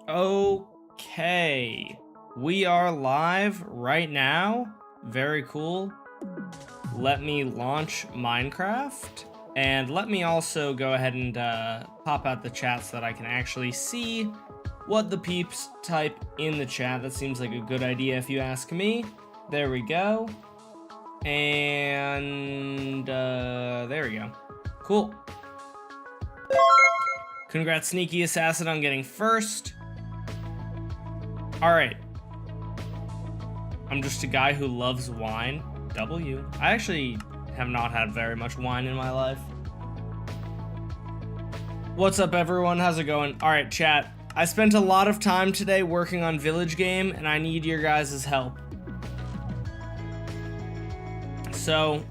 Okay, we are live right now. Very cool. Let me launch Minecraft, and let me also go ahead and pop out the chat so that I can actually see what the peeps type in the chat. That seems like a good idea if you ask me. There we go. And there we go. Cool. Congrats, Sneaky Assassin, on getting first. Alright. I'm just a guy who loves wine. W. I actually have not had very much wine in my life. What's up, everyone? How's it going? Alright, chat. I spent a lot of time today working on Village Game, and I need your guys' help. So,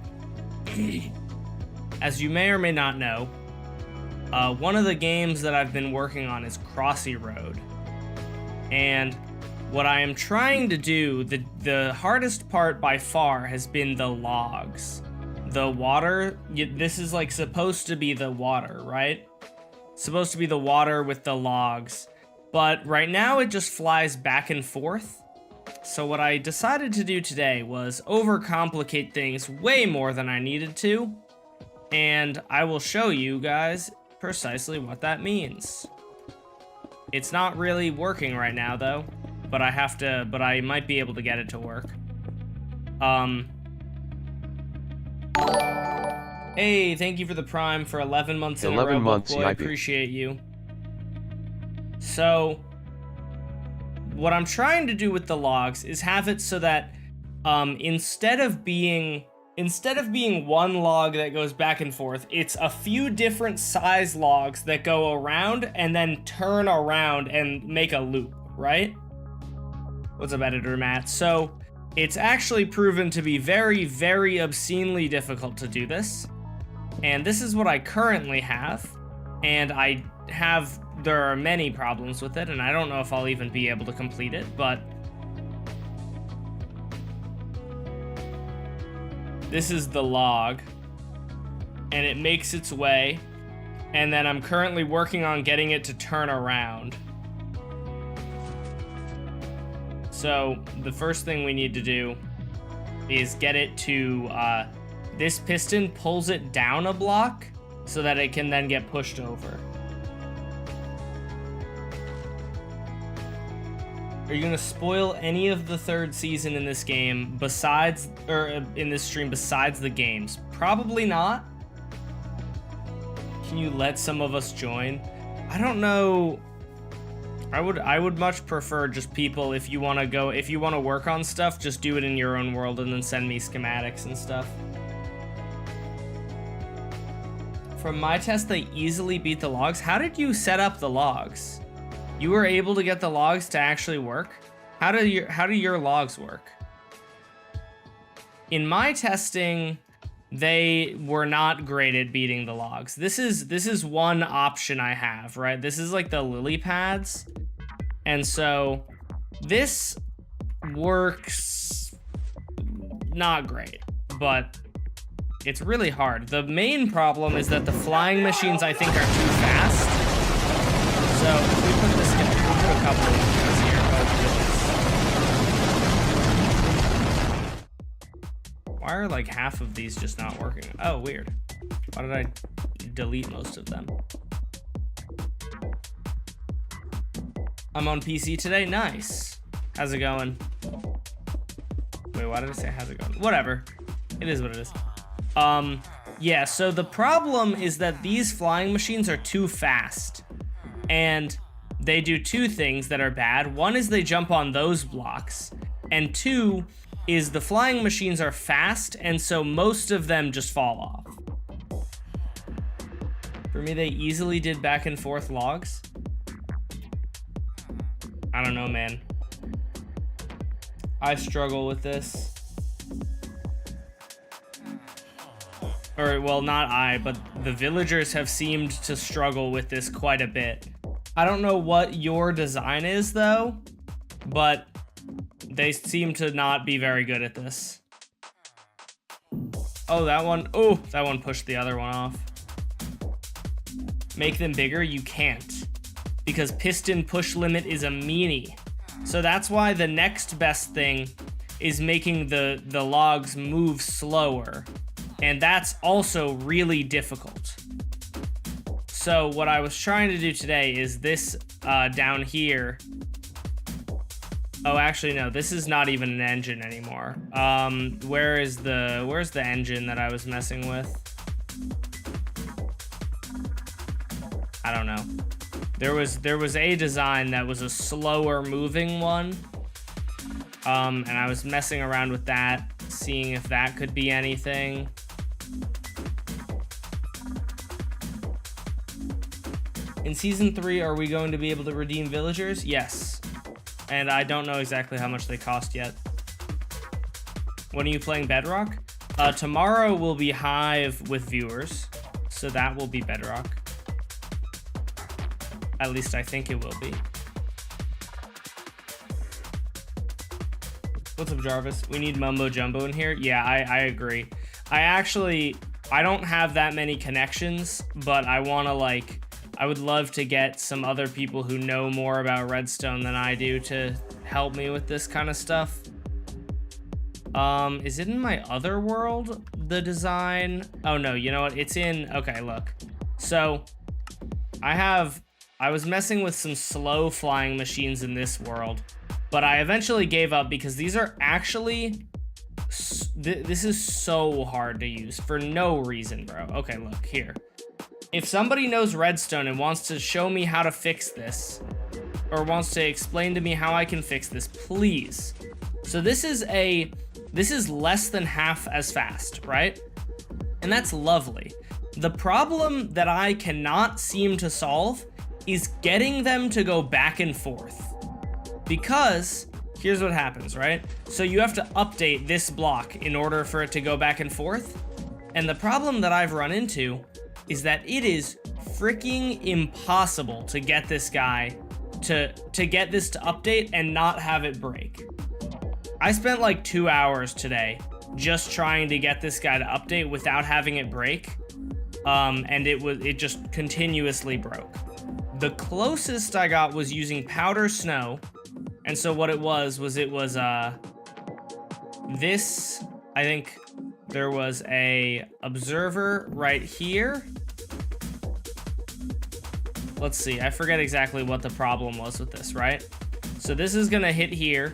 as you may or may not know, one of the games that I've been working on is Crossy Road. And what I am trying to do, the hardest part by far has been the logs. The water, this is like supposed to be the water, right? Supposed to be the water with the logs. But right now it just flies back and forth. So what I decided to do today was overcomplicate things way more than I needed to. And I will show you guys precisely what that means. It's not really working right now though. But I might be able to get it to work. Hey, thank you for the Prime for 11 months in a row. 11 months, boy, I appreciate you. So, what I'm trying to do with the logs is have it so that instead of being one log that goes back and forth, it's a few different size logs that go around and then turn around and make a loop, right? What's up, Editor Matt? So, it's actually proven to be very, very obscenely difficult to do this. And this is what I currently have. And there are many problems with it, and I don't know if I'll even be able to complete it, but this is the log. And it makes its way. And then I'm currently working on getting it to turn around. So the first thing we need to do is get it to, this piston pulls it down a block so that it can then get pushed over. Are you gonna spoil any of the third season in this game besides, or in this stream besides the games? Probably not. Can you let some of us join? I don't know. I would much prefer just people, if you want to work on stuff, just do it in your own world and then send me schematics and stuff. From my test, they easily beat the logs. How did you set up the logs? You were able to get the logs to actually work? How do your logs work? In my testing, they were not great at beating the logs. This is one option I have, right? This is like the lily pads. And so this works not great, but it's really hard. The main problem is that the flying machines, I think, are too fast. So if we put this in, we'll put a couple of these here. Why are like half of these just not working? Oh, weird. Why did I delete most of them? I'm on PC today. Nice. How's it going? Wait, why did I say how's it going? Whatever. It is what it is. Yeah, so the problem is that these flying machines are too fast. And they do two things that are bad. One is they jump on those blocks. And two is the flying machines are fast, and so most of them just fall off. For me, they easily did back and forth logs. I don't know, man. I struggle with this. Or, well, not I, but the villagers have seemed to struggle with this quite a bit. I don't know what your design is, though, but they seem to not be very good at this. Oh, that one pushed the other one off. Make them bigger? You can't. because piston push limit is a meanie. So that's why the next best thing is making the logs move slower. And that's also really difficult. So what I was trying to do today is this down here. Oh, actually, no, this is not even an engine anymore. Where's the engine that I was messing with? I don't know. There was a design that was a slower moving one. And I was messing around with that, seeing if that could be anything. In Season 3, are we going to be able to redeem villagers? Yes. And I don't know exactly how much they cost yet. When are you playing Bedrock? Tomorrow will be Hive with viewers, so that will be Bedrock. At least I think it will be. What's up, Jarvis? We need Mumbo Jumbo in here. Yeah, I agree. I don't have that many connections, but I want to, I would love to get some other people who know more about Redstone than I do to help me with this kind of stuff. Is it in my other world, the design? Oh no, you know what? It's in, okay, look. So, I was messing with some slow flying machines in this world, but I eventually gave up because these are actually, this is so hard to use for no reason, bro. Okay, look, here. If somebody knows Redstone and wants to show me how to fix this, or wants to explain to me how I can fix this, please. So this is less than half as fast, right? And that's lovely. The problem that I cannot seem to solve is getting them to go back and forth. Because here's what happens, right? So you have to update this block in order for it to go back and forth. And the problem that I've run into is that it is freaking impossible to get this guy to get this to update and not have it break. I spent like 2 hours today just trying to get this guy to update without having it break. And it just continuously broke. The closest I got was using powder snow. And so what it was this, I think there was a observer right here. Let's see, I forget exactly what the problem was with this, right? So this is gonna hit here.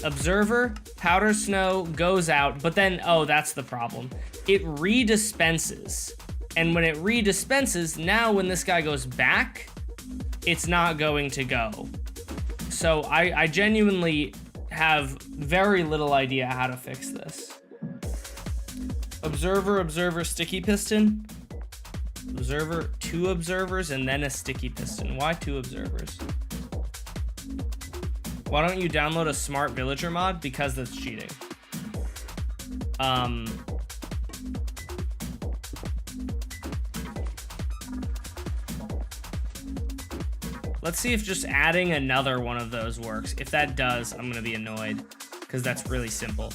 Observer, powder snow, goes out, but then, oh, that's the problem. It redispenses. And when it redispenses, now when this guy goes back, it's not going to go. So I genuinely have very little idea how to fix this. Observer, sticky piston. Observer, 2 observers, and then a sticky piston. Why 2 observers? Why don't you download a smart villager mod? Because that's cheating. Let's see if just adding another one of those works. If that does, I'm gonna be annoyed, because that's really simple.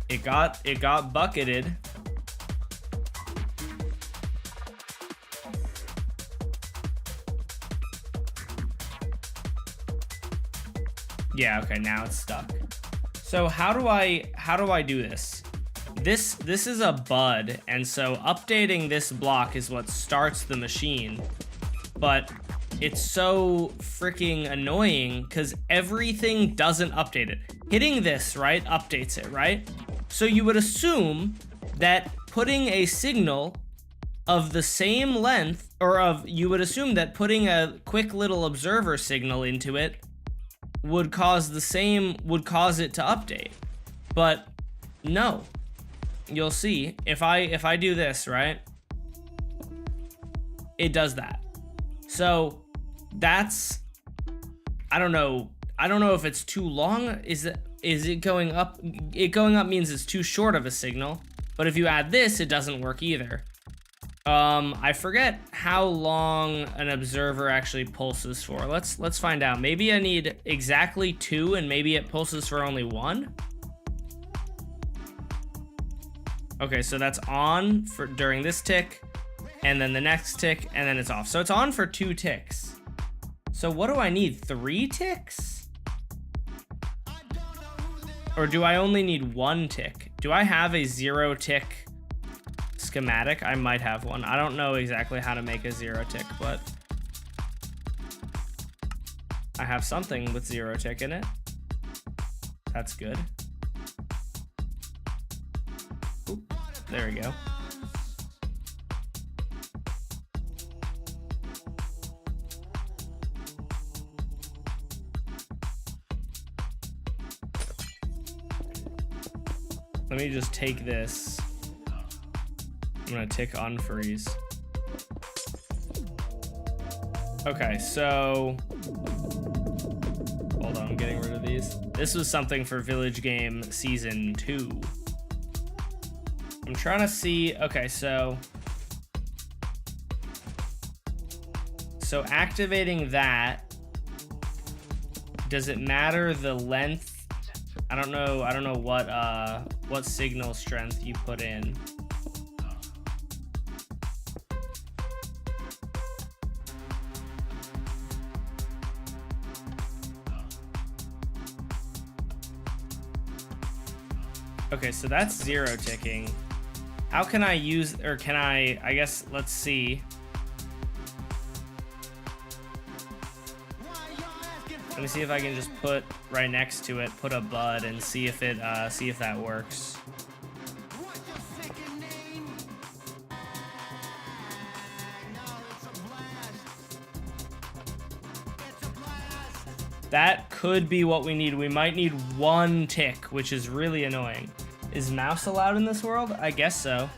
It got bucketed. Yeah, okay, now it's stuck. So how do I do this? This is a bud, and so updating this block is what starts the machine. But it's so freaking annoying because everything doesn't update it. Hitting this, right, updates it, right? So you would assume that putting a signal of the same length, you would assume that putting a quick little observer signal into it would cause it to update. But no. You'll see if I do this, right? It does that. So that's, I don't know if it's too long. Is it going up? It going up means it's too short of a signal. But if you add this, it doesn't work either. I forget how long an observer actually pulses for. Let's find out. Maybe I need exactly 2 and maybe it pulses for only 1. Okay, so that's on for during this tick, and then the next tick, and then it's off. So it's on for 2 ticks. So what do I need? 3 ticks? Or do I only need 1 tick? Do I have a 0 tick schematic? I might have one. I don't know exactly how to make a 0 tick, but I have something with 0 tick in it. That's good. Oop, there we go. Let me just take this. I'm gonna tick unfreeze. Okay, so hold on, I'm getting rid of these. This was something for Village Game Season 2. I'm trying to see, okay, so activating that, does it matter the length? I don't know what signal strength you put in. Okay, so that's 0 ticking. How can I use, or can I guess, let's see. Let me see if I can just put right next to it, put a bud and see if it, see if that works. That could be what we need. We might need 1 tick, which is really annoying. Is mouse allowed in this world? I guess so.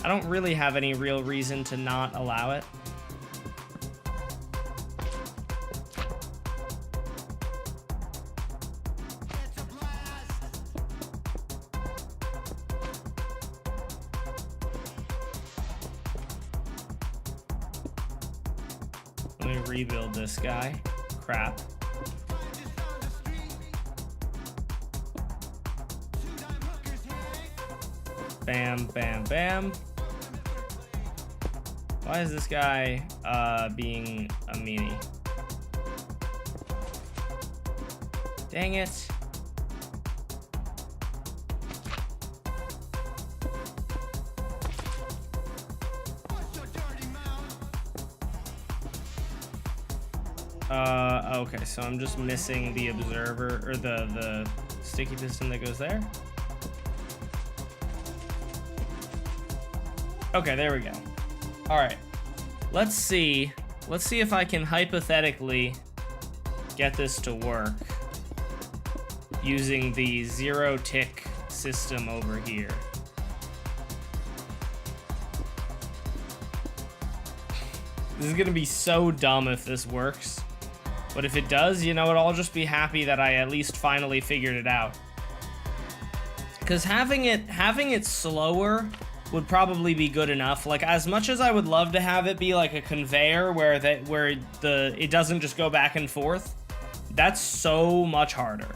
I don't really have any real reason to not allow it. Let me rebuild this guy. Crap. Bam, bam, bam. Why is this guy being a meanie? Dang it. Okay, so I'm just missing the observer, or the sticky piston that goes there. Okay, there we go. All right, let's see if I can hypothetically get this to work using the 0 tick system over here. This is gonna be so dumb if this works. But if it does, you know what, I'll just be happy that I at least finally figured it out. Because having it slower would probably be good enough. Like, as much as I would love to have it be like a conveyor where it doesn't just go back and forth, that's so much harder.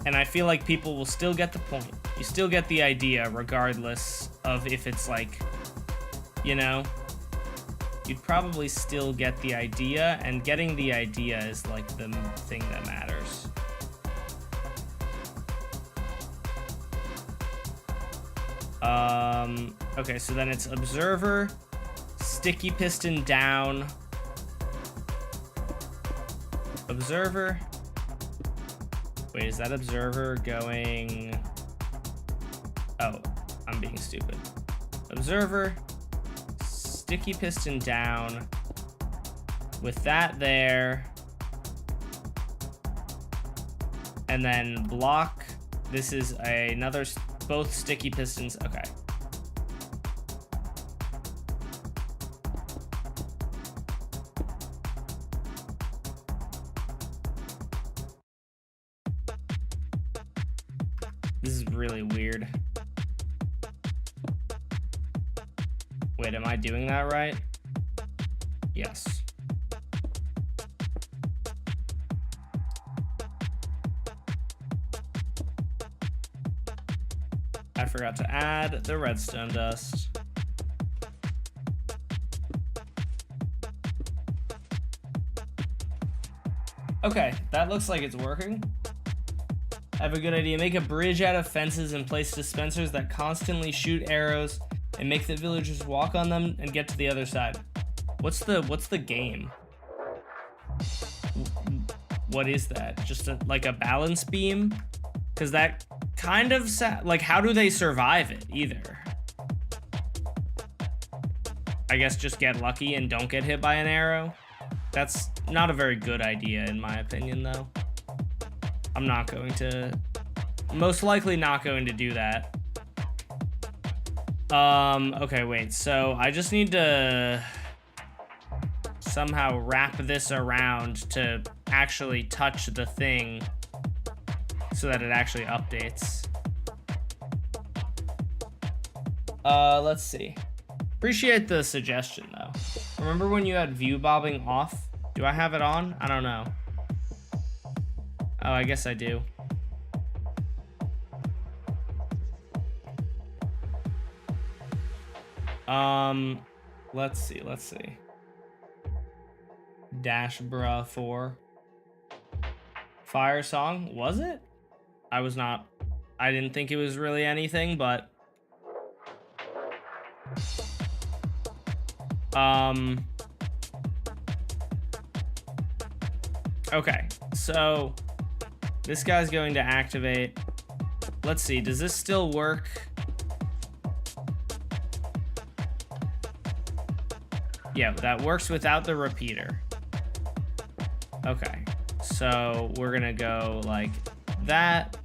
And I feel like people will still get the point. You still get the idea regardless of if it's like, you know, you'd probably still get the idea, and getting the idea is like the thing that matters. Okay, so then it's observer, sticky piston down, observer. Wait, is that observer going? Oh, I'm being stupid. Observer, sticky piston down, with that there, and then block. This is another, both sticky pistons. Okay. This is really weird. Wait, am I doing that right? Yes. forgot to add the redstone dust. Okay, that looks like it's working. I have a good idea. Make a bridge out of fences and place dispensers that constantly shoot arrows and make the villagers walk on them and get to the other side. What's the game? What is that? Just like a balance beam? Because that kind of like, how do they survive it either? I guess just get lucky and don't get hit by an arrow. That's not a very good idea in my opinion, though. I'm not going to, most likely not going to do that. Okay, wait, so I just need to somehow wrap this around to actually touch the thing so that it actually updates. Let's see. Appreciate the suggestion, though. Remember when you had view bobbing off? Do I have it on? I don't know. Oh, I guess I do. Let's see. Dash bruh 4. Fire song, was it? I didn't think it was really anything, but okay, so this guy's going to activate. Let's see, does this still work? Yeah, that works without the repeater. Okay, so we're gonna go like that.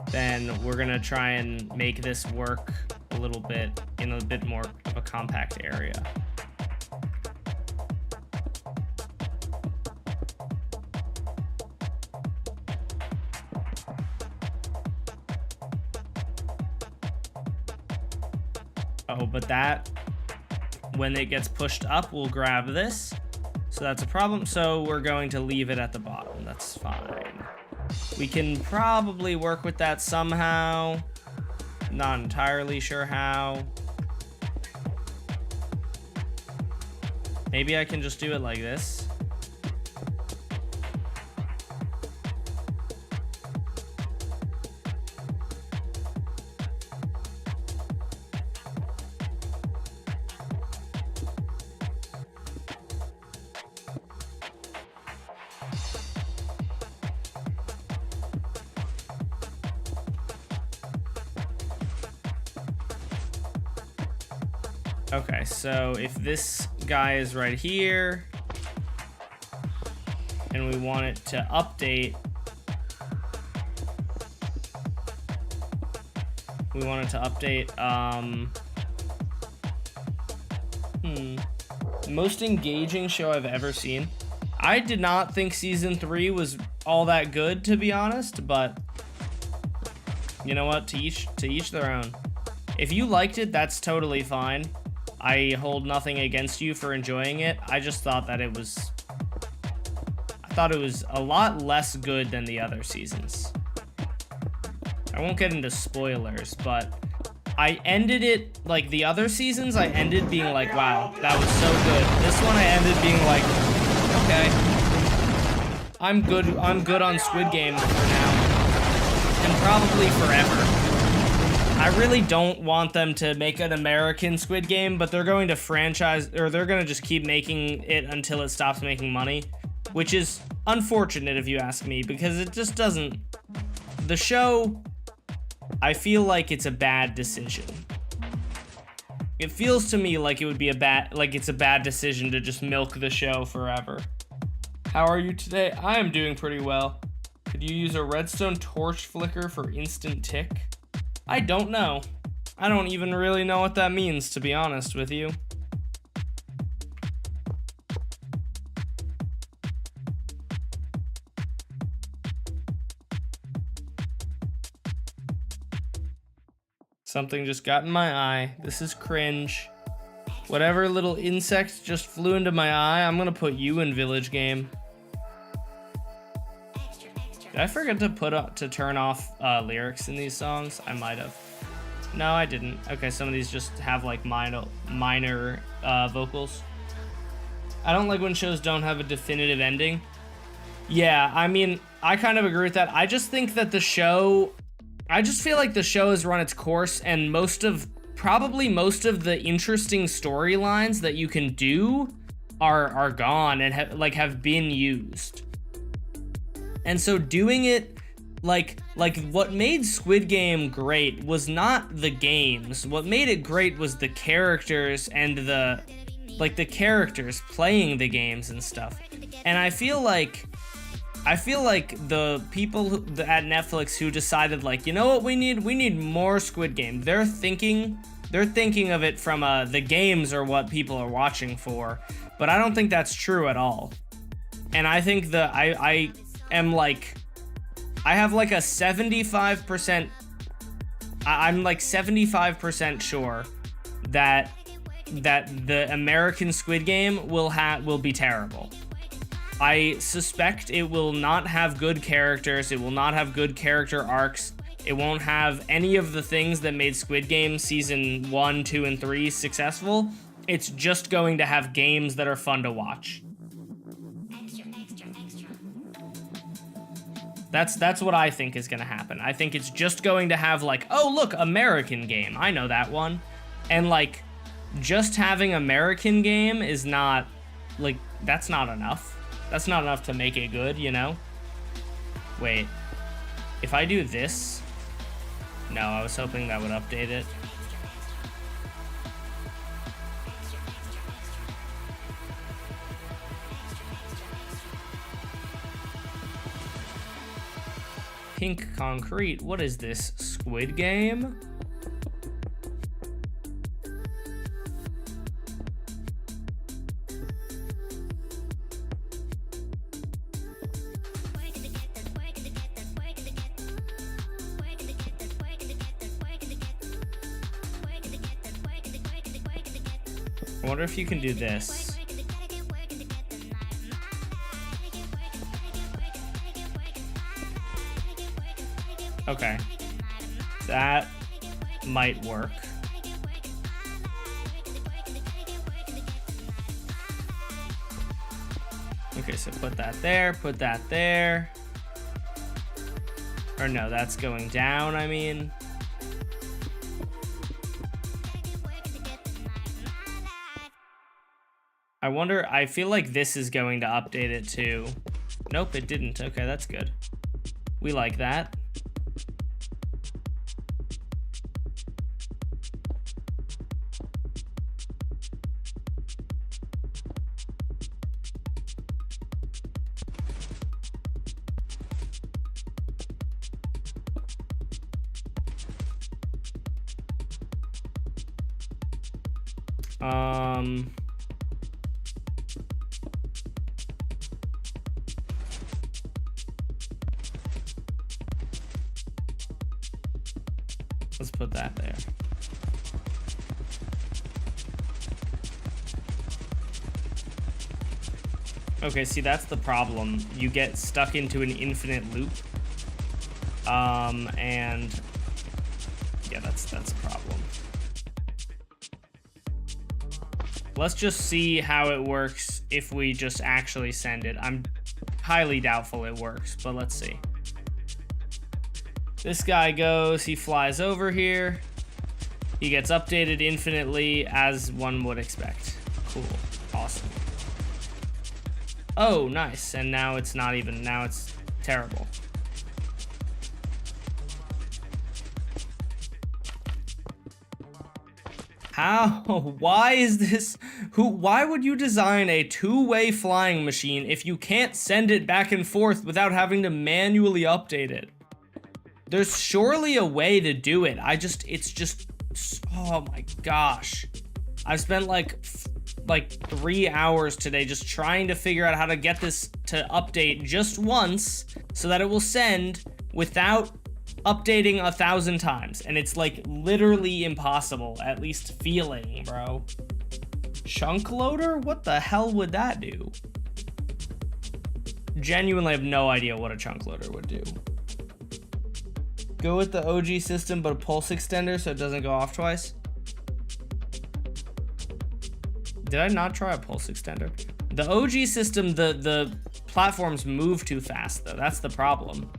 Then we're gonna try and make this work a little bit in a bit more of a compact area. Oh, but that, when it gets pushed up, we'll grab this. So that's a problem. So we're going to leave it at the bottom. That's fine. We can probably work with that somehow. Not entirely sure how. Maybe I can just do it like this. Okay, so if this guy is right here and we want it to update, most engaging show I've ever seen. I did not think season 3 was all that good, to be honest, but you know what, to each their own. If you liked it, that's totally fine. I hold nothing against you for enjoying it. I just thought that it was a lot less good than the other seasons. I won't get into spoilers, but I ended it, like the other seasons, I ended being like, wow, that was so good. This one I ended being like, okay, I'm good on Squid Game for now. And probably forever. I really don't want them to make an American Squid Game, but they're going to franchise, or they're going to just keep making it until it stops making money, which is unfortunate if you ask me, because it just doesn't. The show, I feel like it's a bad decision. It feels to me like it would be it's a bad decision to just milk the show forever. How are you today? I am doing pretty well. Could you use a redstone torch flicker for instant tick? I don't know. I don't even really know what that means, to be honest with you. Something just got in my eye. This is cringe. Whatever little insect just flew into my eye, I'm gonna put you in village game. I forget to turn off lyrics in these songs? I might have. No, I didn't. Okay, some of these just have like minor vocals. I don't like when shows don't have a definitive ending. Yeah, I mean, I kind of agree with that. I just think that I just feel like the show has run its course, and probably most of the interesting storylines that you can do are gone and have been used. And so doing it like what made Squid Game great was not the games. What made it great was the characters and the characters playing the games and stuff. And I feel like the people at Netflix who decided, like, you know what we need more Squid Game. They're thinking of it from the games are what people are watching for, but I don't think that's true at all. And I think I have like a 75%. I'm like 75% sure that the American Squid Game will be terrible. I suspect it will not have good characters. It will not have good character arcs. It won't have any of the things that made Squid Game season 1, 2, and 3 successful. It's just going to have games that are fun to watch. That's what I think is going to happen. I think it's just going to have like, oh look, American Game. I know that one. And like, just having American Game is not, like, that's not enough. That's not enough to make it good, you know? Wait, if I do this? No, I was hoping that would update it. Pink concrete, what is this, Squid Game? I wonder if you can do this. Okay, that might work. Okay, so put that there. Or no, that's going down, I mean. I wonder, I feel like this is going to update it too. Nope, it didn't. Okay, that's good. We like that. Let's put that there. Okay, see, that's the problem. You get stuck into an infinite loop. And yeah, that's a problem. Let's just see how it works if we just actually send it. I'm highly doubtful it works, but let's see. This guy goes, he flies over here. He gets updated infinitely as one would expect. Cool, awesome. Oh, nice, and now it's not even, now it's terrible. How? Why is this? Why would you design a two-way flying machine if you can't send it back and forth without having to manually update it? There's surely a way to do it. It's just, oh my gosh. I've spent like 3 hours today just trying to figure out how to get this to update just once so that it will send without updating 1,000 times. And it's like literally impossible, at least feeling, bro. Chunk loader? What the hell would that do? genuinely have no idea what a chunk loader would do. Go with the OG system, but a pulse extender so it doesn't go off twice. Did I not try a pulse extender? The OG system, the platforms move too fast though. That's the problem.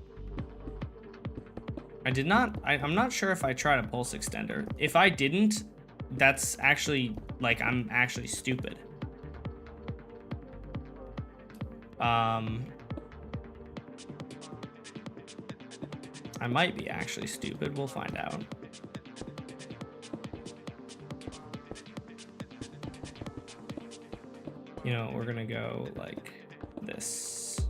I did not, I'm not sure if I tried a pulse extender. If I didn't, that's actually, like, I'm actually stupid. I might be actually stupid. We'll find out. You know, we're gonna go like this.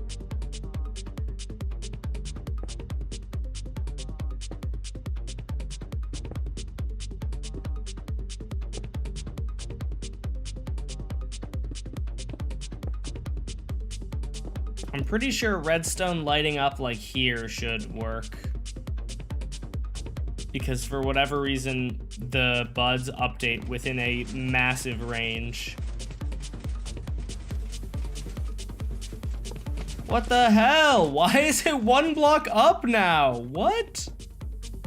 I'm pretty sure redstone lighting up like here should work. Because for whatever reason, the buds update within a massive range. What the hell? Why is it 1 block up now? What?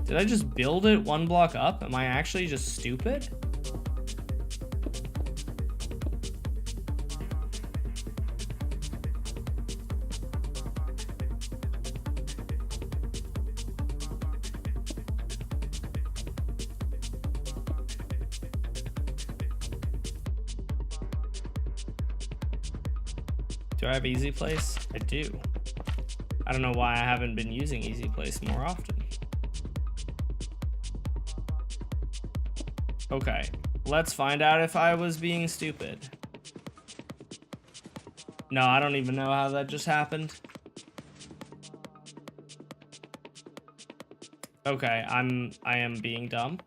Did I just build it 1 block up? Am I actually just stupid? Do I have Easy Place? I do. I don't know why I haven't been using Easy Place more often. Okay, let's find out if I was being stupid. No, I don't even know how that just happened. Okay, I am being dumb.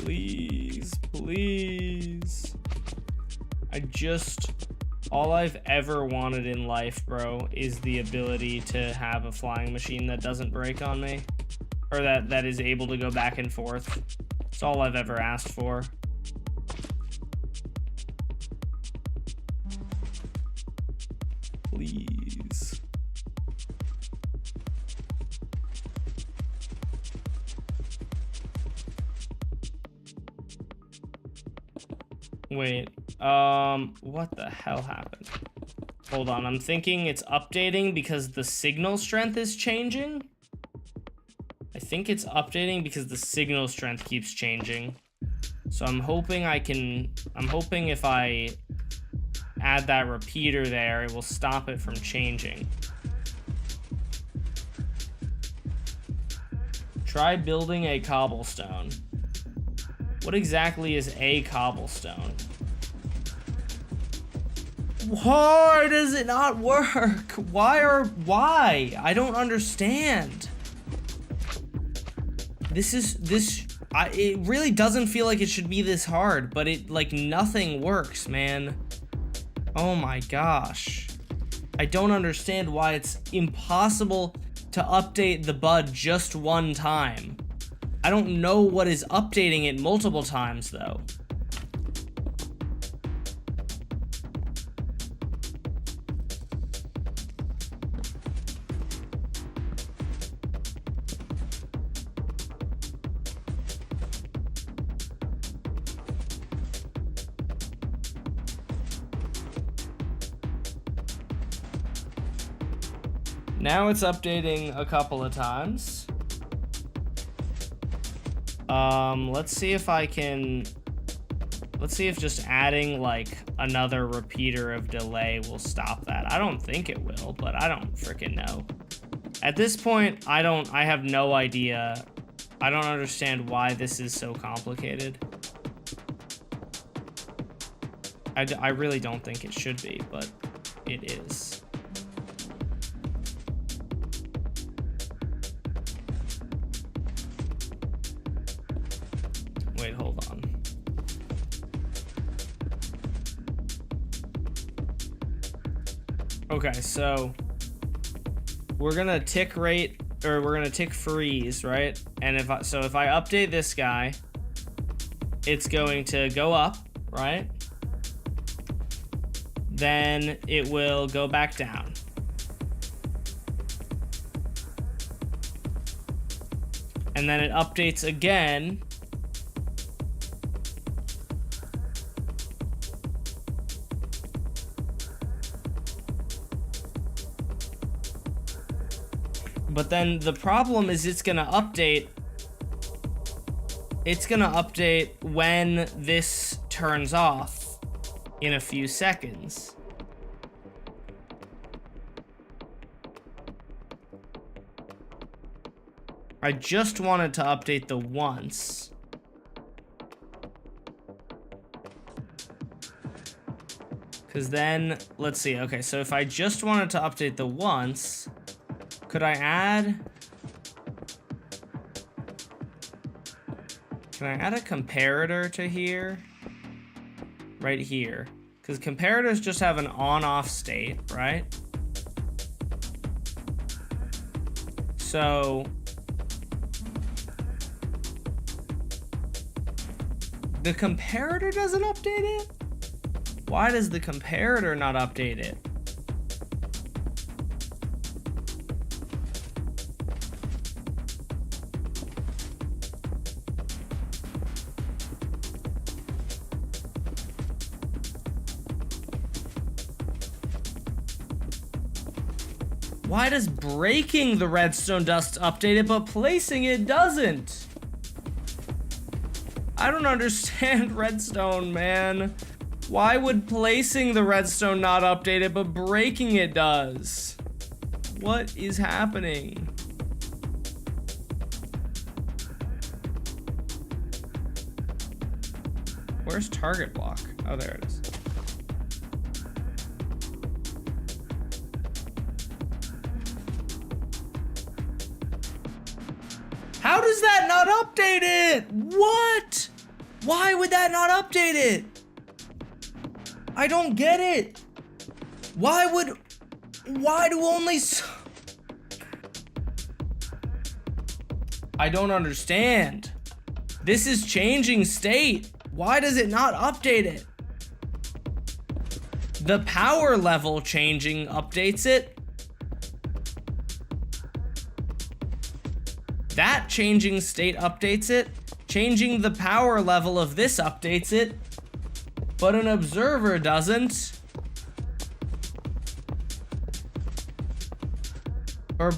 Please, please. All I've ever wanted in life, bro, is the ability to have a flying machine that doesn't break on me. Or that is able to go back and forth. It's all I've ever asked for. Please. Wait, what the hell happened? Hold on, I'm thinking it's updating because the signal strength is changing? I think it's updating because the signal strength keeps changing. So I'm hoping if I add that repeater there, it will stop it from changing. Try building a cobblestone. What exactly is a cobblestone? Why does it not work? Why? I don't understand. It really doesn't feel like it should be this hard, but like nothing works, man. Oh my gosh. I don't understand why it's impossible to update the bud just one time. I don't know what is updating it multiple times, though. Now it's updating a couple of times. Let's see if just adding like another repeater of delay will stop that. I don't think it will, but I don't freaking know. At this point, I have no idea. I don't understand why this is so complicated. I really don't think it should be, but it is. Wait, hold on. Okay, so we're gonna tick rate or we're gonna tick freeze, right? And if I update this guy, it's going to go up, right? Then it will go back down. And then it updates again. But then the problem is it's gonna update. It's gonna update when this turns off in a few seconds. I just wanted to update the once. Because then, let's see. Okay, so if I just wanted to update the once, could I add... Can I add a comparator to here? Right here. Because comparators just have an on-off state, right? So... the comparator doesn't update it? Why does the comparator not update it? Why does breaking the redstone dust update it, but placing it doesn't? I don't understand redstone, man. Why would placing the redstone not update it, but breaking it does? What is happening? Where's target block? Oh, there it is. How does that not update it? What? Why would that not update it? I don't get it. Why do only I don't understand. This is changing state. Why does it not update it? The power level changing updates it. That changing state updates it. Changing the power level of this updates it. But an observer doesn't. But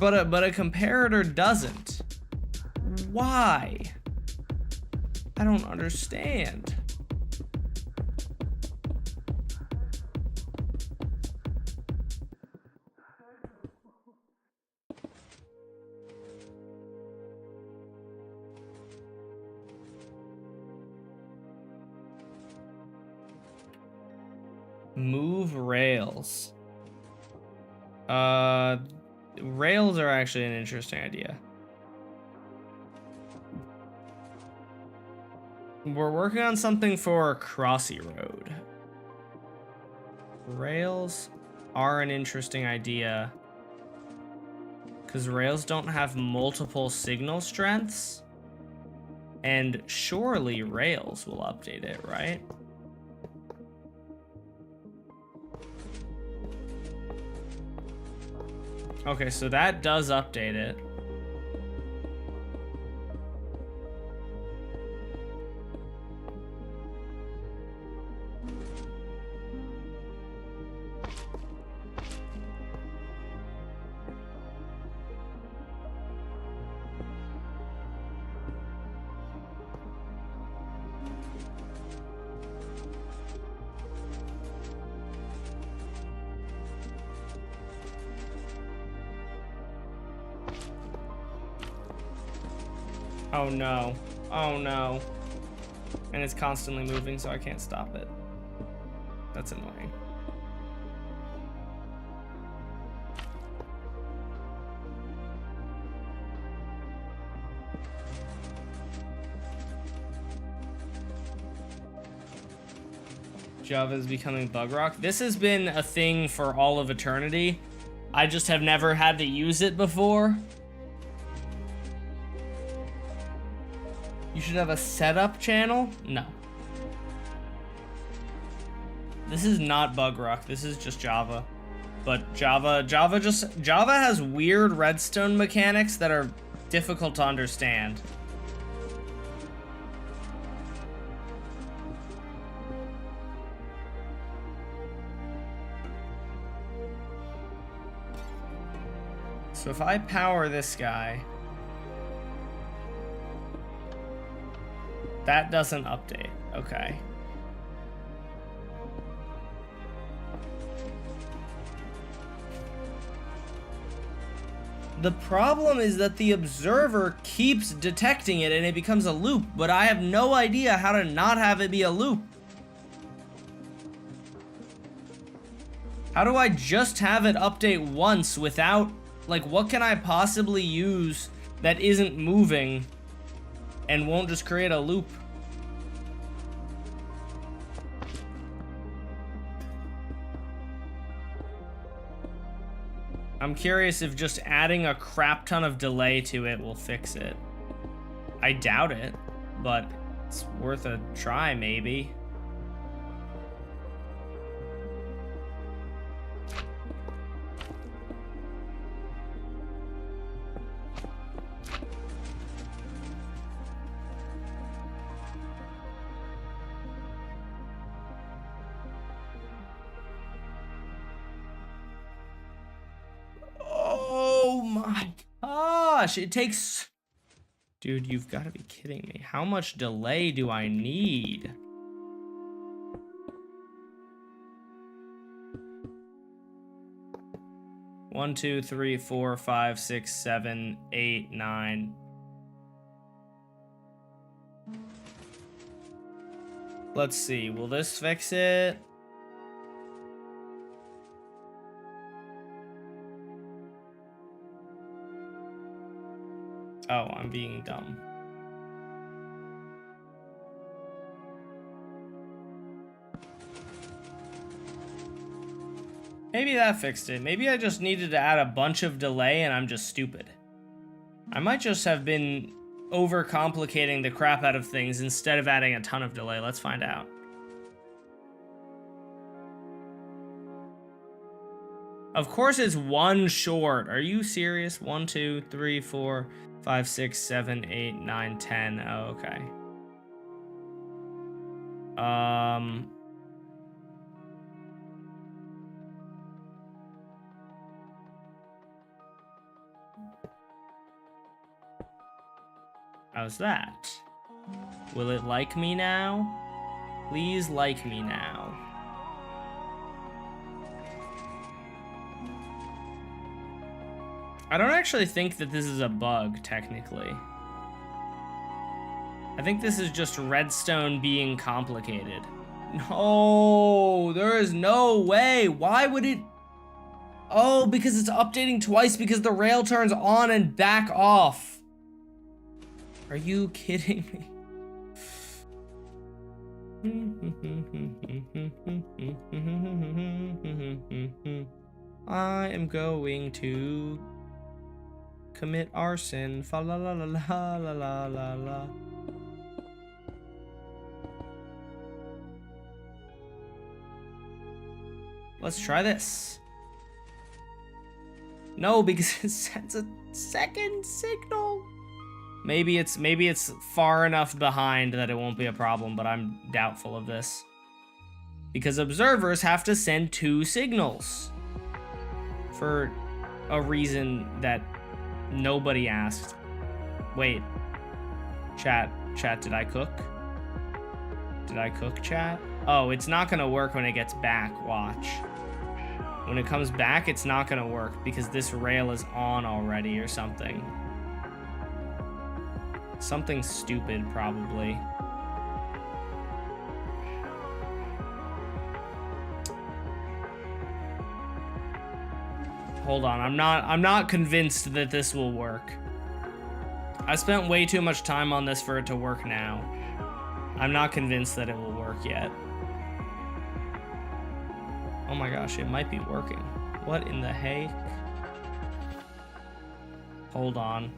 a comparator doesn't. Why? I don't understand. Move rails. Rails are actually an interesting idea. We're working on something for Crossy Road. Rails are an interesting idea because rails don't have multiple signal strengths, and surely rails will update it, right? Okay, so that does update it. Oh no. Oh no. And it's constantly moving, so I can't stop it. That's annoying. Java is becoming bug rock. This has been a thing for all of eternity. I just have never had to use it before. should have a setup channel? No. This is not Bugrok, this is just Java. But Java has weird redstone mechanics that are difficult to understand. So if I power this guy, that doesn't update. Okay. The problem is that the observer keeps detecting it and it becomes a loop, but I have no idea how to not have it be a loop. How do I just have it update once without, like, what can I possibly use that isn't moving and won't just create a loop? I'm curious if just adding a crap ton of delay to it will fix it. I doubt it, but it's worth a try, maybe. Oh my gosh, it takes... Dude, you've got to be kidding me. How much delay do I need? One, two, three, 4, 5, 6, 7, 8, 9. Let's see, will this fix it? Oh, I'm being dumb. Maybe that fixed it. Maybe I just needed to add a bunch of delay and I'm just stupid. I might just have been overcomplicating the crap out of things instead of adding a ton of delay. Let's find out. Of course it's one short. Are you serious? 1, 2, 3, 4, 5, 6, 7, 8, 9, 10. Oh, okay. How's that? Will it like me now? Please like me now. I don't actually think that this is a bug, technically. I think this is just redstone being complicated. No, there is no way. Why would it? Oh, because it's updating twice because the rail turns on and back off. Are you kidding me? I am going to commit arson. Fa la la la la la la la la. Let's try this. No, because it sends a second signal. Maybe it's far enough behind that it won't be a problem, but I'm doubtful of this. Because observers have to send 2 signals. For a reason that nobody asked. Wait. Chat, did I cook? Did I cook, chat? Oh, it's not gonna work when it gets back, watch. When it comes back, it's not gonna work because this rail is on already or something. Something stupid, probably. Hold on, I'm not convinced that this will work. I spent way too much time on this for it to work now. I'm not convinced that it will work yet. Oh my gosh, it might be working. What in the heck? Hold on.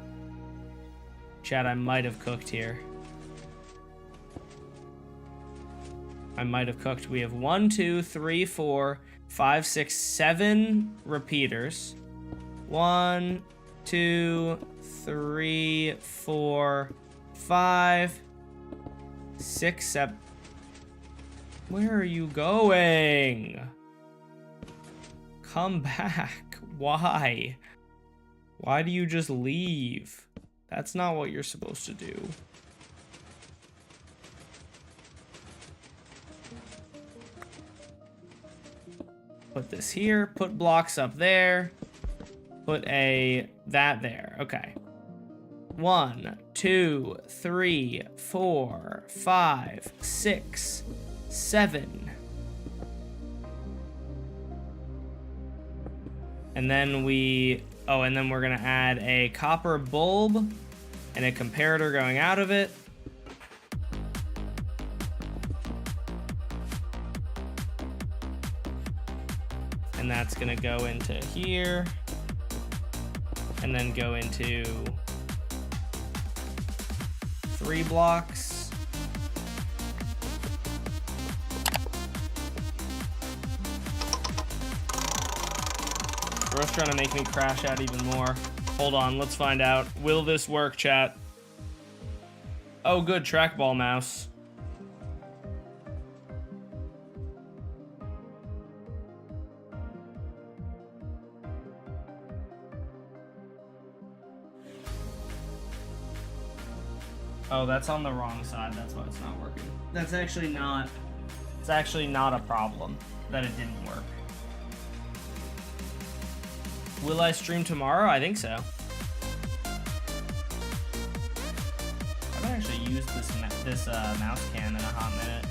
Chat, I might have cooked here. I might have cooked. We have 1, 2, 3, 4, 5, 6, 7 repeaters. 1, 2, 3, 4, 5, 6, 7. Where are you going? Come back. Why? Why do you just leave? That's not what you're supposed to do. Put this here, put blocks up there, put that there. Okay. 1, 2, 3, 4, 5, 6, 7. And then and then we're gonna add a copper bulb and a comparator going out of it. And that's gonna go into here, and then go into 3 blocks. Bro's trying to make me crash out even more. Hold on, let's find out. Will this work, chat? Oh, good, trackball mouse. Oh, that's on the wrong side. That's why it's not working. It's actually not a problem that it didn't work. Will I stream tomorrow? I think so. I haven't actually used this mouse cam in a hot minute.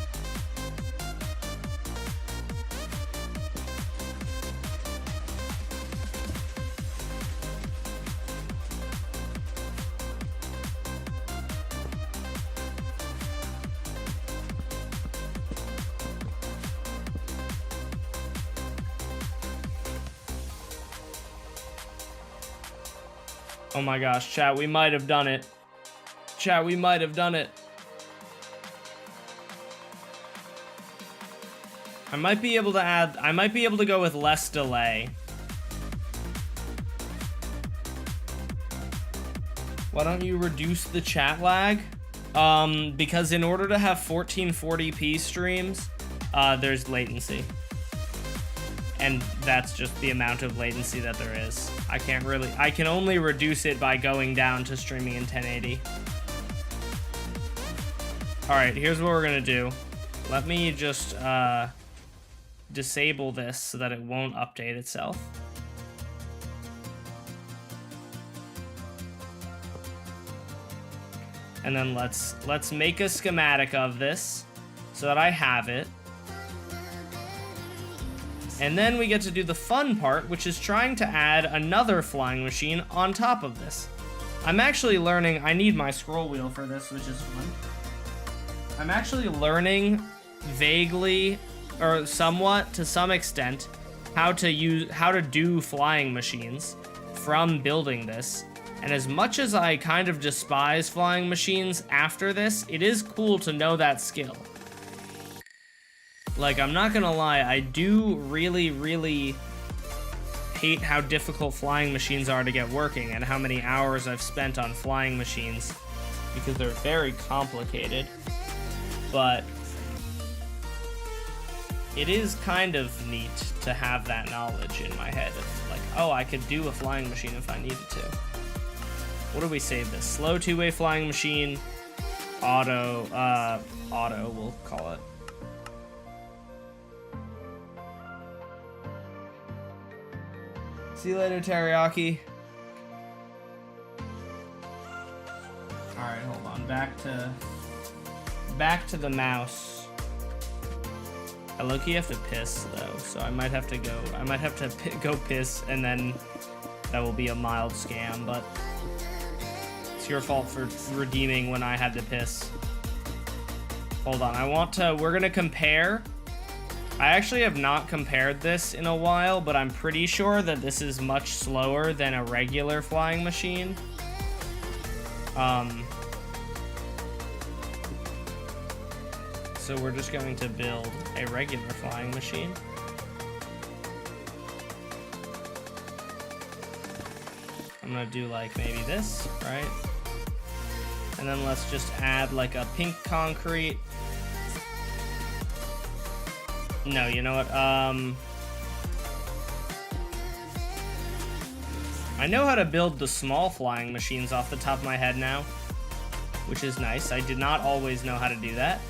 Oh my gosh, chat, we might have done it. Chat, we might have done it. I might be able to go with less delay. Why don't you reduce the chat lag? Because in order to have 1440p streams, there's latency. And that's just the amount of latency that there is. I can only reduce it by going down to streaming in 1080. All right, here's what we're gonna do. Let me just disable this so that it won't update itself. And then let's make a schematic of this so that I have it. And then we get to do the fun part, which is trying to add another flying machine on top of this. I'm actually learning, I need my scroll wheel for this, which is fun. I'm actually learning vaguely, or somewhat, to some extent, how to do flying machines from building this. And as much as I kind of despise flying machines after this, it is cool to know that skill. Like, I'm not gonna lie, I do really, really hate how difficult flying machines are to get working and how many hours I've spent on flying machines because they're very complicated. But it is kind of neat to have that knowledge in my head of like, oh, I could do a flying machine if I needed to. What do we save this? Slow two-way flying machine, auto, we'll call it. See you later, Teriyaki. Alright, hold on. Back to the mouse. I low-key have to piss though, so I might have to go piss, and then that will be a mild scam, but it's your fault for redeeming when I had to piss. Hold on, we're gonna compare. I actually have not compared this in a while, but I'm pretty sure that this is much slower than a regular flying machine. So we're just going to build a regular flying machine. I'm gonna do like maybe this, right? And then let's just add like a pink concrete. No, you know what? I know how to build the small flying machines off the top of my head now, which is nice. I did not always know how to do that.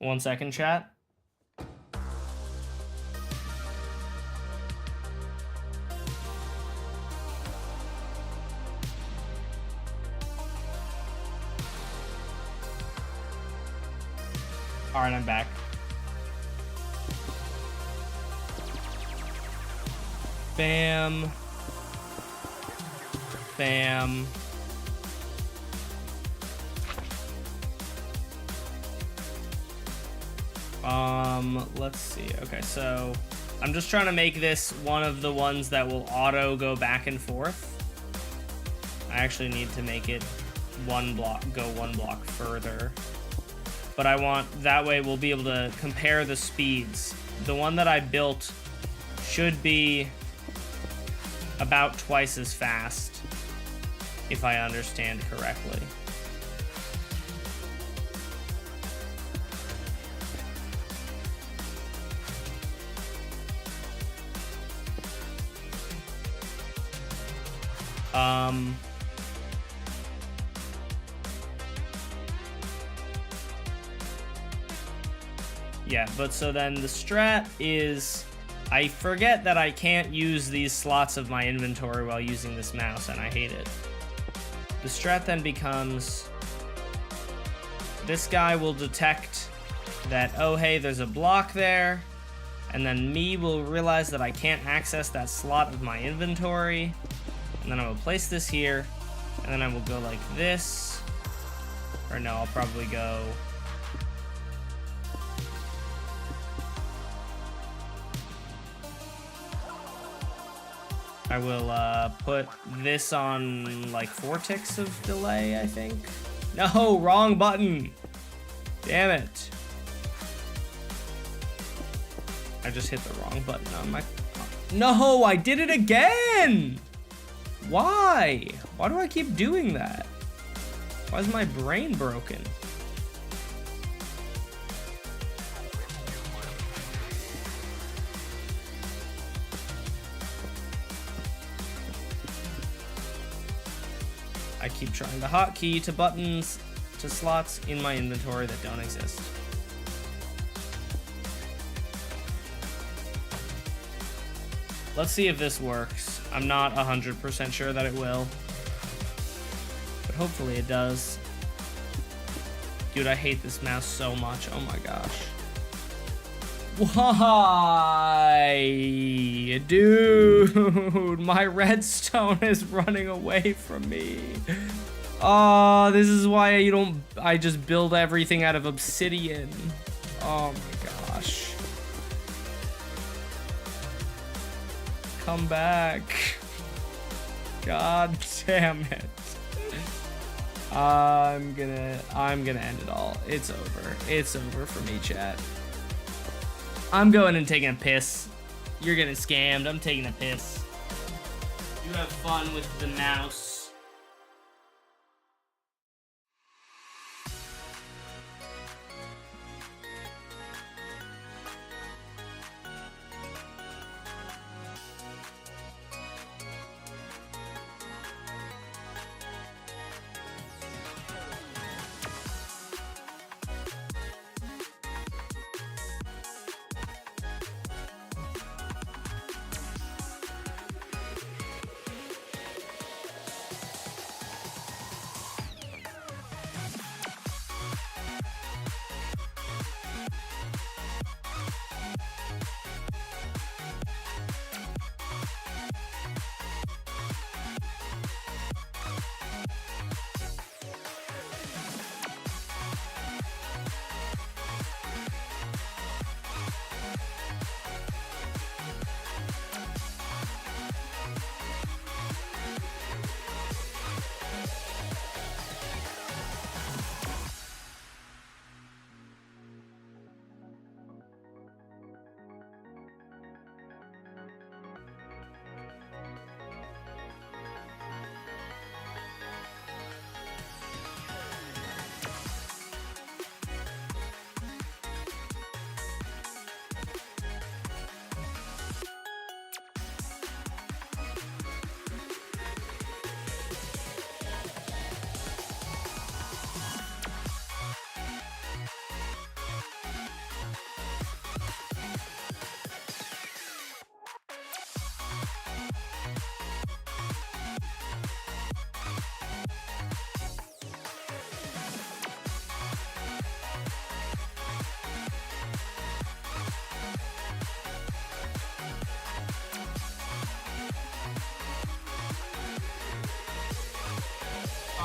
One second, chat. All right, I'm back. Bam. Bam. Let's see. Okay, so I'm just trying to make this one of the ones that will auto go back and forth. I actually need to make it go one block further. But I want, that way we'll be able to compare the speeds. The one that I built should be about twice as fast, if I understand correctly. Yeah, but so then the strat is, I forget that I can't use these slots of my inventory while using this mouse, and I hate it. The strat then becomes, this guy will detect that, oh hey, there's a block there, and then me will realize that I can't access that slot of my inventory, and then I will place this here, and then I will go like this, or no, I'll probably go, I will put this on like 4 ticks of delay, I think. No, wrong button. Damn it. I just hit the wrong button on my... No, I did it again! Why? Why do I keep doing that? Why is my brain broken? I keep trying the hotkey to buttons, to slots in my inventory that don't exist. Let's see if this works. I'm not 100% sure that it will, but hopefully it does. Dude, I hate this mouse so much. Oh my gosh. Why? Dude, my redstone is running away from me. Oh, this is why I just build everything out of obsidian. Oh my gosh. Come back. God damn it. I'm gonna end it all. It's over. It's over for me, chat. I'm going and taking a piss. You're getting scammed. I'm taking a piss. You have fun with the mouse.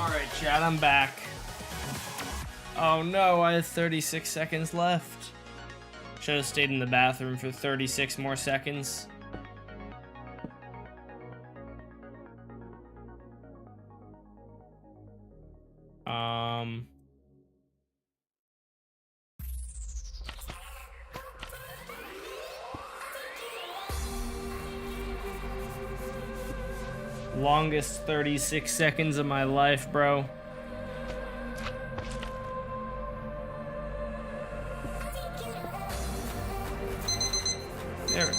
Alright, chat, I'm back. Oh no, I have 36 seconds left. Should have stayed in the bathroom for 36 more seconds. Longest 36 seconds of my life, bro. There we go.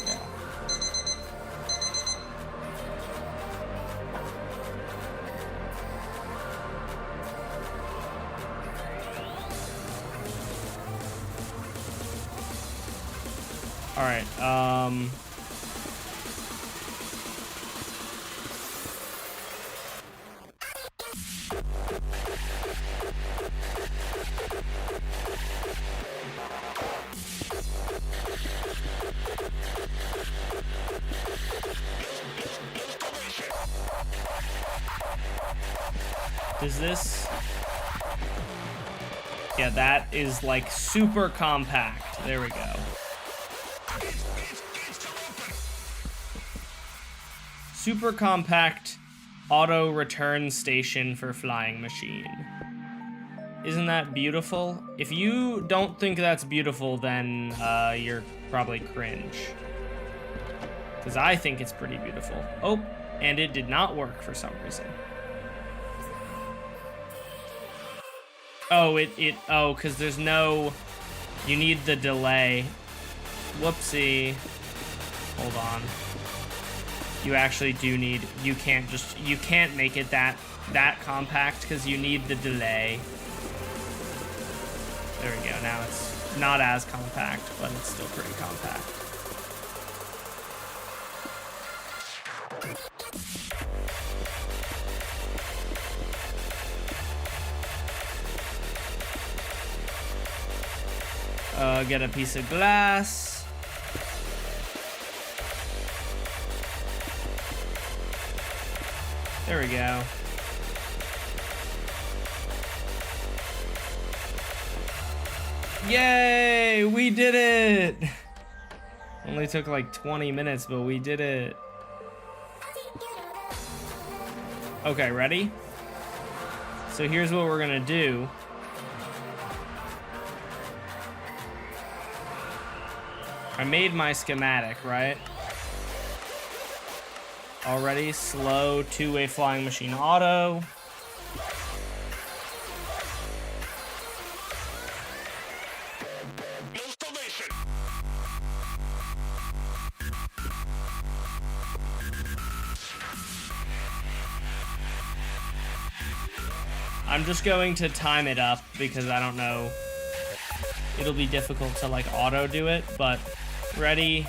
All right, does this... Yeah, that is like super compact. There we go. Super compact auto return station for flying machine. Isn't that beautiful? If you don't think that's beautiful, then you're probably cringe. Because I think it's pretty beautiful. Oh, and it did not work for some reason. Oh, oh, because there's no... You need the delay. Whoopsie. Hold on. You actually do need... You can't make it that compact because you need the delay. There we go. Now it's not as compact, but it's still pretty compact. Get a piece of glass. There we go. Yay! We did it! Only took like 20 minutes, but we did it. Okay, ready? So here's what we're gonna do. I made my schematic, right? Already slow two-way flying machine auto. I'm just going to time it up because I don't know. It'll be difficult to like auto do it, but ready.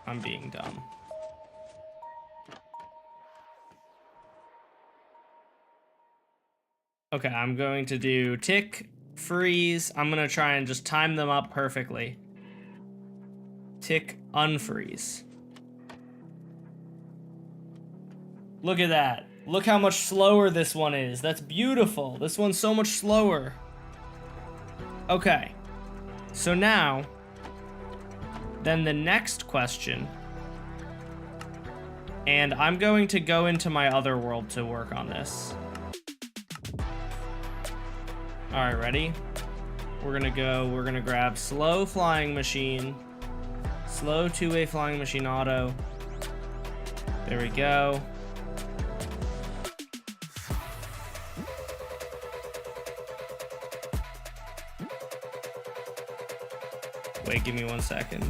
I'm being dumb. Okay, I'm going to do tick, freeze. I'm gonna try and just time them up perfectly. Tick, unfreeze. Look at that. Look how much slower this one is. That's beautiful. This one's so much slower. Okay. So now, then the next question, and I'm going to go into my other world to work on this. All right, ready? We're gonna grab slow flying machine, slow two-way flying machine auto. There we go. Wait, give me 1 second.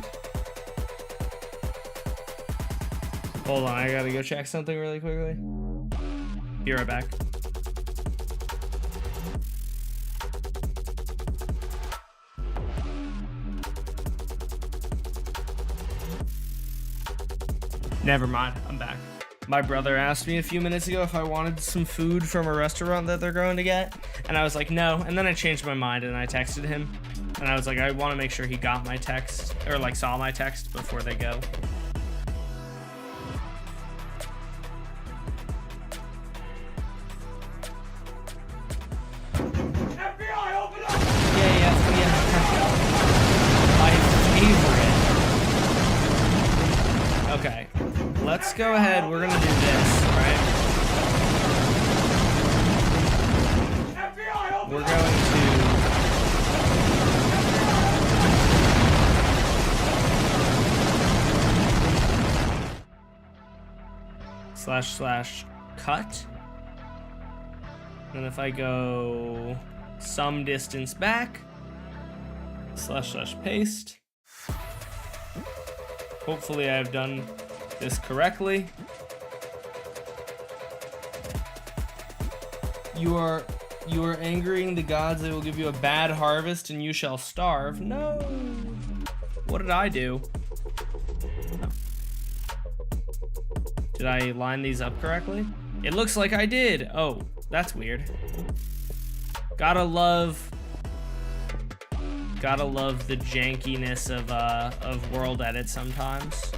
Hold on, I gotta go check something really quickly. Be right back. Never mind, I'm back. My brother asked me a few minutes ago if I wanted some food from a restaurant that they're going to get, and I was like, no, and then I changed my mind and I texted him, and I was like, I want to make sure he got my text, or like saw my text before they go. FBI, open up! Yeah. My favorite. Okay, let's go ahead. We're gonna do this, right? FBI, open We're up! going to / cut. And if I go some distance back, / paste. Hopefully I've done this correctly. You are angering the gods. They will give you a bad harvest and you shall starve. No. What did I do? Oh. Did I line these up correctly? It looks like I did. Oh, that's weird. Gotta love the jankiness of world edit sometimes.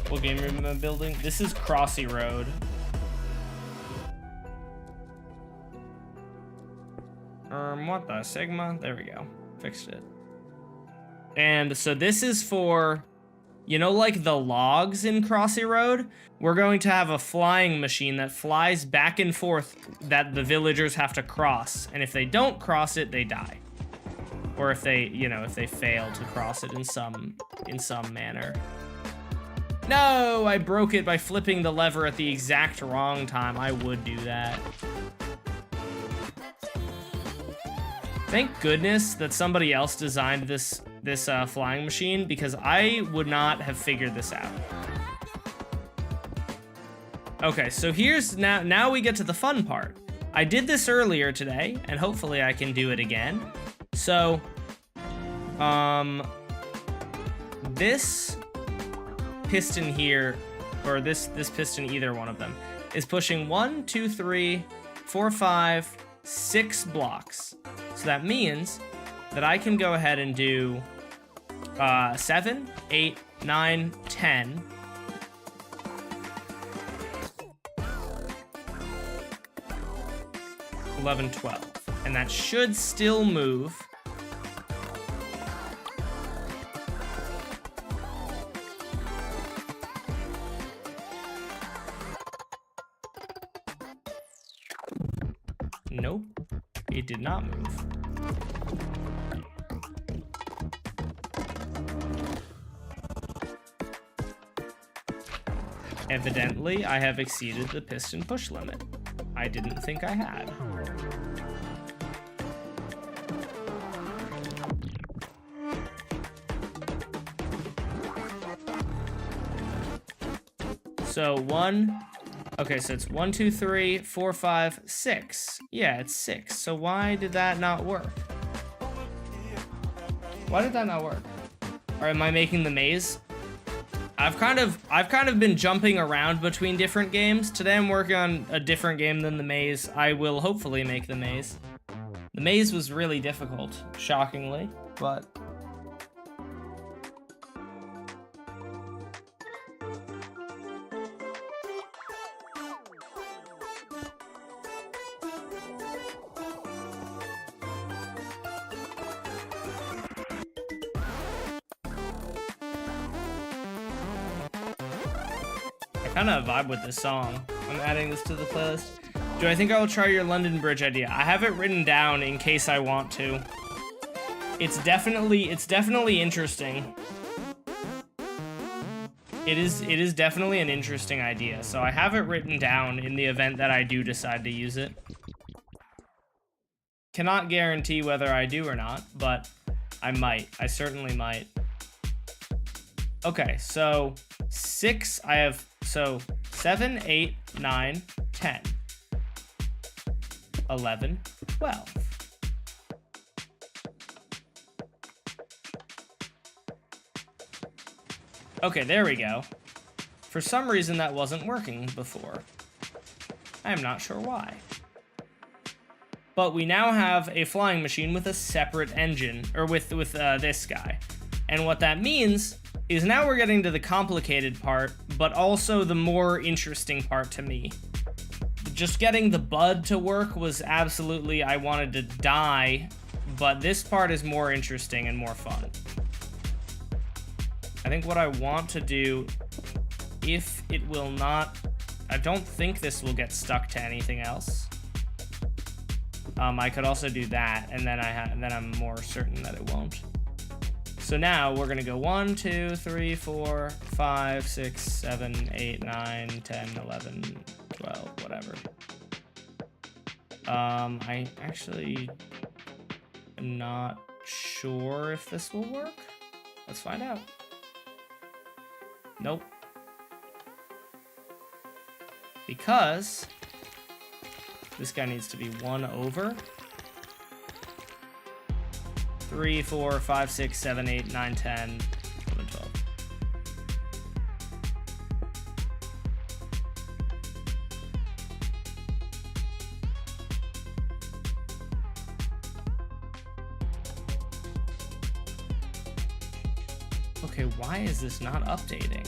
What game room am I building? This is Crossy Road. What the Sigma? There we go. Fixed it. And so this is for, you know, like the logs in Crossy Road? We're going to have a flying machine that flies back and forth that the villagers have to cross. And if they don't cross it, they die. Or if they, you know, if they fail to cross it in some manner. No, I broke it by flipping the lever at the exact wrong time. I would do that. Thank goodness that somebody else designed this flying machine, because I would not have figured this out. Okay, so here's now we get to the fun part. I did this earlier today, and hopefully I can do it again. So, this piston here, or this piston, either one of them, is pushing 1, 2, 3, 4, 5, 6 blocks. So that means that I can go ahead and do 7, 8, 9, 10. 11, 12. And that should still move. Nope, it did not move. Evidently, I have exceeded the piston push limit. I didn't think I had. So okay, so it's 1, 2, 3, 4, 5, 6. Yeah, it's 6. So why did that not work? Why did that not work? Or am I making the maze? I've kind of been jumping around between different games. Today I'm working on a different game than the maze. I will hopefully make the maze. The maze was really difficult, shockingly, but I kind of vibe with this song. I'm adding this to the playlist. Do I think I will try your London Bridge idea? I have it written down in case I want to. It's definitely interesting. It is definitely an interesting idea. So I have it written down in the event that I do decide to use it. Cannot guarantee whether I do or not, but I might. I certainly might. Okay, so 6, I have, so 7, 8, 9, 10, 11, 12. Okay, there we go. For some reason that wasn't working before. I'm not sure why. But we now have a flying machine with a separate engine, or with this guy. And what that means is now we're getting to the complicated part, but also the more interesting part to me. Just getting the bud to work was absolutely, I wanted to die, but this part is more interesting and more fun. I think what I want to do, if it will not, I don't think this will get stuck to anything else. I could also do that, and then I'm more certain that it won't. So now we're gonna go 1, 2, 3, 4, 5, 6, 7, 8, 9, 10, 11, 12, whatever. I actually am not sure if this will work. Let's find out. Nope. Because this guy needs to be 1 over 3, 4, 5, 6, 7, 8, 9, 10, 11, 12. Okay, why is this not updating?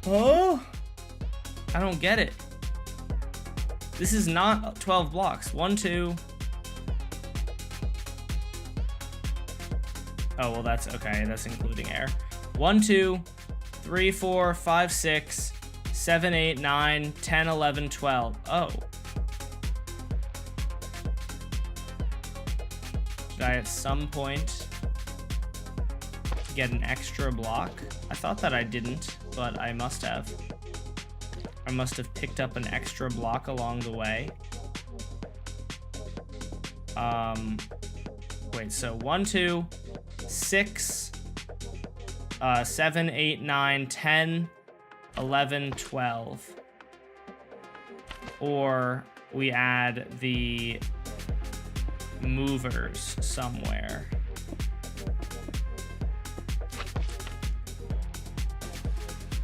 Oh, I don't get it. This is not 12 blocks. 1, 2. Oh, well, that's okay. That's including air. 1, 2, 3, 4, 5, 6, 7, 8, 9, 10, 11, 12. Oh. Should I at some point get an extra block? I thought that I didn't, but I must have. I must have picked up an extra block along the way. Wait, so 1, 2, 6, 7, 8, 9, 10, 11, 12. Or we add the movers somewhere.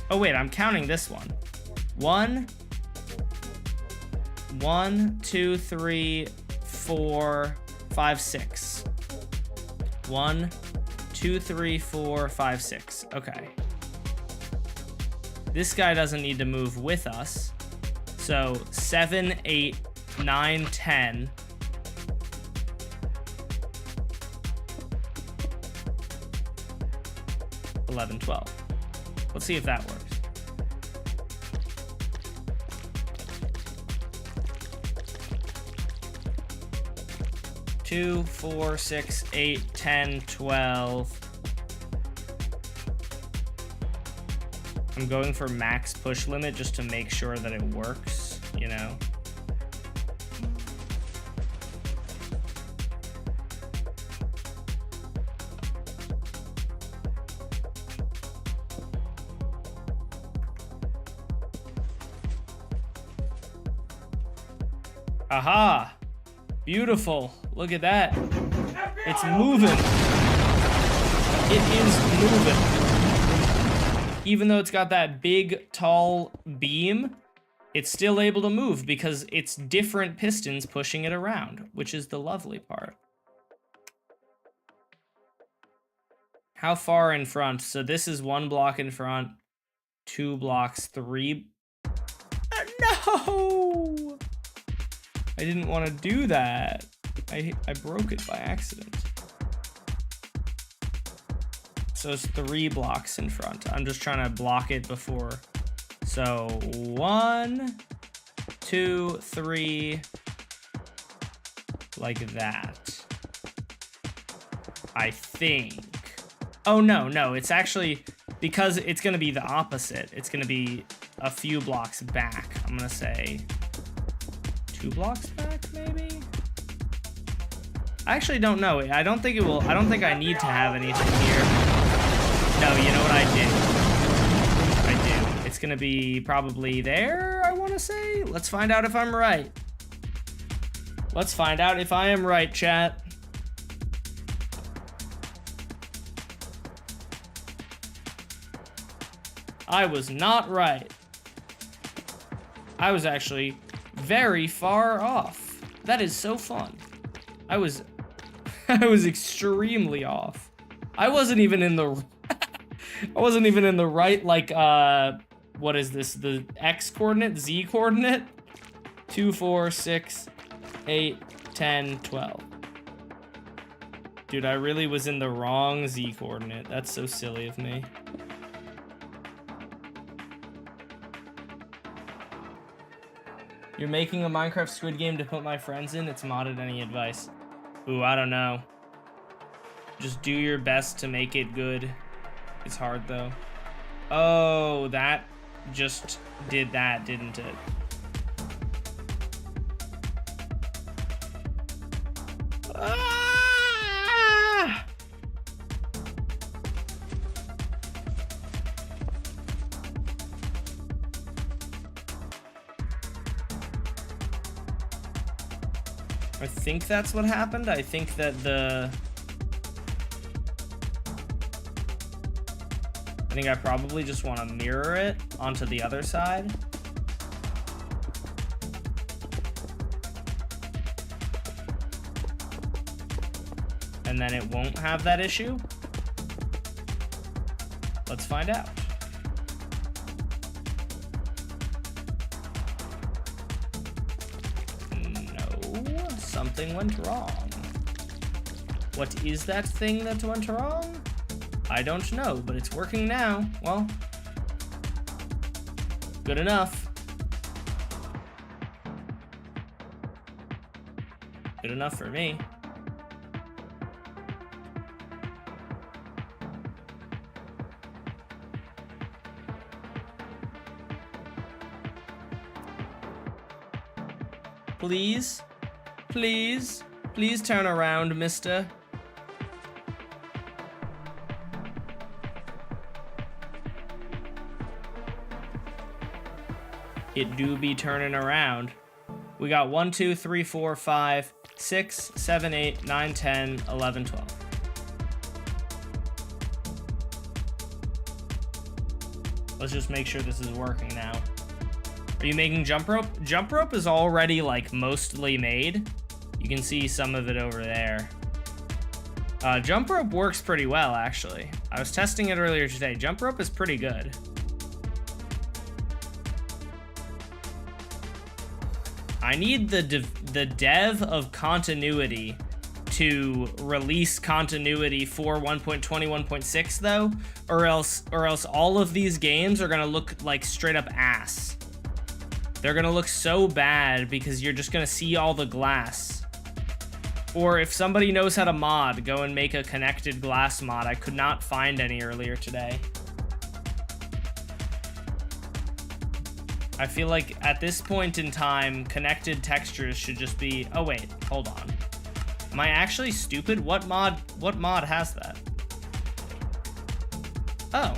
Oh wait, I'm counting this one. 1, 2, 3, 4, 5, 6. 1, 2, 3, 4, 5, 6. Okay. This guy doesn't need to move with us. So 7, 8, 9, 10. 11, 12. Let's see if that works. Two, 4, 6, 8, 10, 12. I'm going for max push limit just to make sure that it works, you know? Aha! Beautiful. Look at that. It's moving. It is moving. Even though it's got that big, tall beam, it's still able to move because it's different pistons pushing it around, which is the lovely part. How far in front? So this is 1 block in front, 2 blocks, 3. No! I didn't want to do that. I broke it by accident. So it's 3 blocks in front. I'm just trying to block it before. So 1, 2, 3, like that. I think. Oh, no, it's actually, because it's going to be the opposite. It's going to be a few blocks back. I'm going to say 2 blocks back, maybe? I actually don't know. I don't think it will. I don't think I need to have anything here. No, you know what I do? It's gonna be probably there, I want want to say. Let's find out if I'm right. Let's find out if I am right, chat. I was not right. I was actually very far off. That is so fun. I was extremely off. I wasn't even in the I wasn't even in the right, like, what is this? The X coordinate, Z coordinate? 2, 4, 6, 8, 10, 12. Dude, I really was in the wrong Z coordinate. That's so silly of me. You're making a Minecraft Squid Game to put my friends in? It's modded. Any advice? Ooh, I don't know. Just do your best to make it good. It's hard, though. Oh, that just did that, didn't it? Ah! I think that's what happened. I think that I think I probably just want to mirror it onto the other side. And then it won't have that issue. Let's find out. No, something went wrong. What is that thing that went wrong? I don't know, but it's working now. Well, good enough. Good enough for me. Please, please, please turn around, mister. It do be turning around. We got 1, 2, 3, 4, 5, 6, 7, 8, 9, 10, 11, 12. Let's just make sure this is working now. Are you making jump rope? Jump rope is already like mostly made. You can see some of it over there. Jump rope works pretty well, actually. I was testing it earlier today. Jump rope is pretty good. I need the dev of continuity to release continuity for 1.21.6 though, or else all of these games are gonna look like straight up ass. They're gonna look so bad because you're just gonna see all the glass. Or if somebody knows how to mod, go and make a connected glass mod. I could not find any earlier today. I feel like at this point in time, connected textures should just be... Oh wait, hold on. Am I actually stupid? What mod has that? Oh.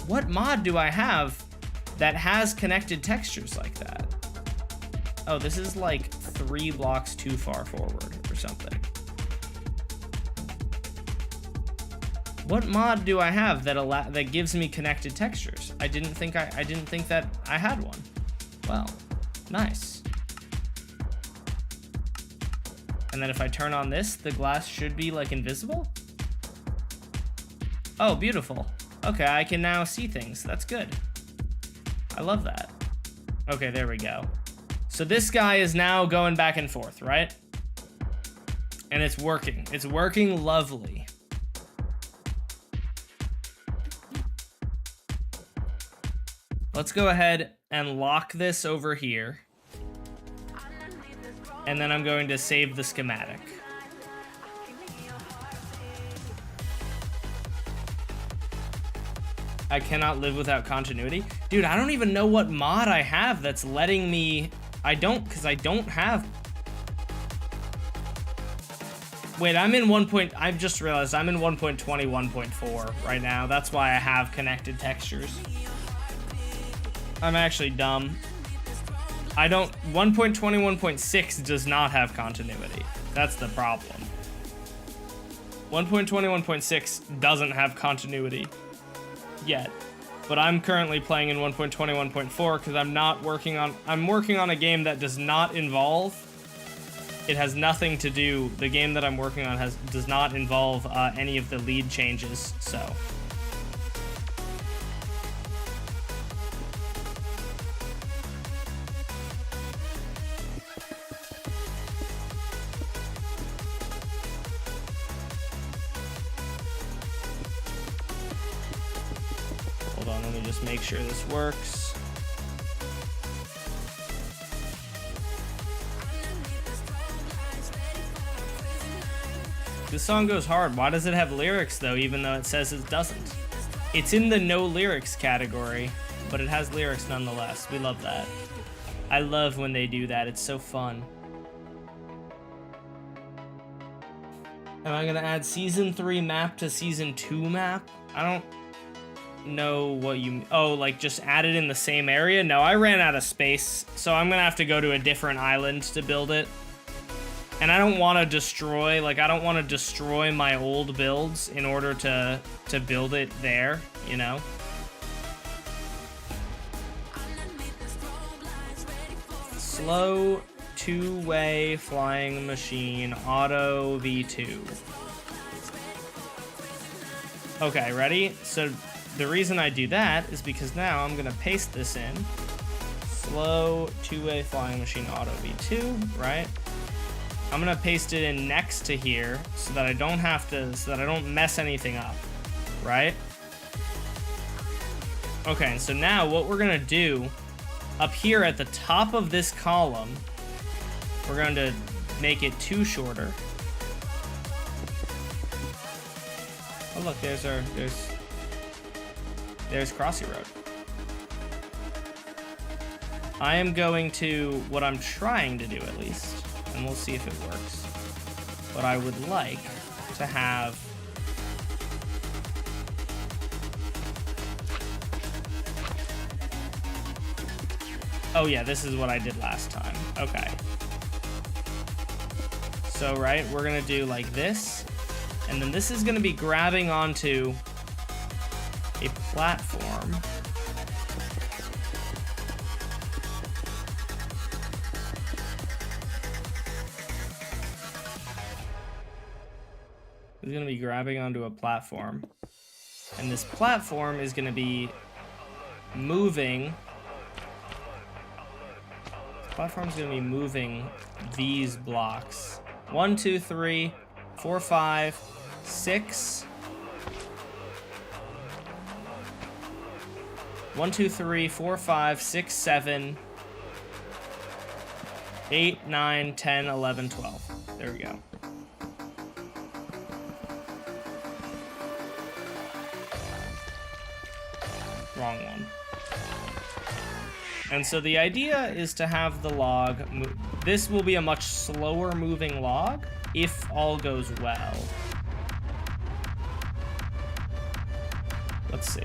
What mod do I have that has connected textures like that? Oh, this is like 3 blocks too far forward or something. What mod do I have that gives me connected textures? I didn't think that I had one. Well, nice. And then if I turn on this, the glass should be like invisible. Oh, beautiful. Okay, I can now see things. That's good. I love that. Okay, there we go. So this guy is now going back and forth, right? And it's working. It's working lovely. Let's go ahead and lock this over here. And then I'm going to save the schematic. I cannot live without continuity. Dude, I don't even know what mod I have that's letting me... because I don't have... Wait, I've just realized I'm in 1.21.4 right now. That's why I have connected textures. I'm actually dumb. I don't... 1.21.6 does not have continuity. That's the problem. 1.21.6 doesn't have continuity yet. But I'm currently playing in 1.21.4 because I'm working on a game that does not involve... It has nothing to do... The game that I'm working on does not involve any of the lead changes, so... Hold on, let me just make sure this works. This song goes hard. Why does it have lyrics, though, even though it says it doesn't? It's in the no lyrics category, but it has lyrics nonetheless. We love that. I love when they do that. It's so fun. Am I gonna add Season 3 map to Season 2 map? I don't know what you... Oh, like just add it in the same area? No, I ran out of space, so I'm gonna have to go to a different island to build it. And I don't want to destroy, like, I don't want to destroy my old builds in order to build it there, you know? Slow two-way flying machine, auto V2. Okay, ready? So the reason I do that is because now I'm gonna paste this in. Slow two-way flying machine, auto V2, right? I'm gonna paste it in next to here so that I don't have to, so that I don't mess anything up, right? Okay, and so now what we're gonna do up here at the top of this column, we're going to make it 2 shorter. Oh look, there's Crossy Road. I am going to, what I'm trying to do at least, and we'll see if it works, but I would like to have oh yeah, this is what I did last time. Okay. So, right, we're gonna do like this, and then this is gonna be grabbing onto a platform. It's gonna be grabbing onto a platform, and this platform is gonna be moving. This platform's gonna be moving these blocks. 1, 2, 3, 4, 5, 6. 1, 2, 3, 4, 5, 6, 7, 8, 9, 10, 11, 12. There we go. Wrong one. And so the idea is to have the log move. This will be a much slower moving log if all goes well. Let's see.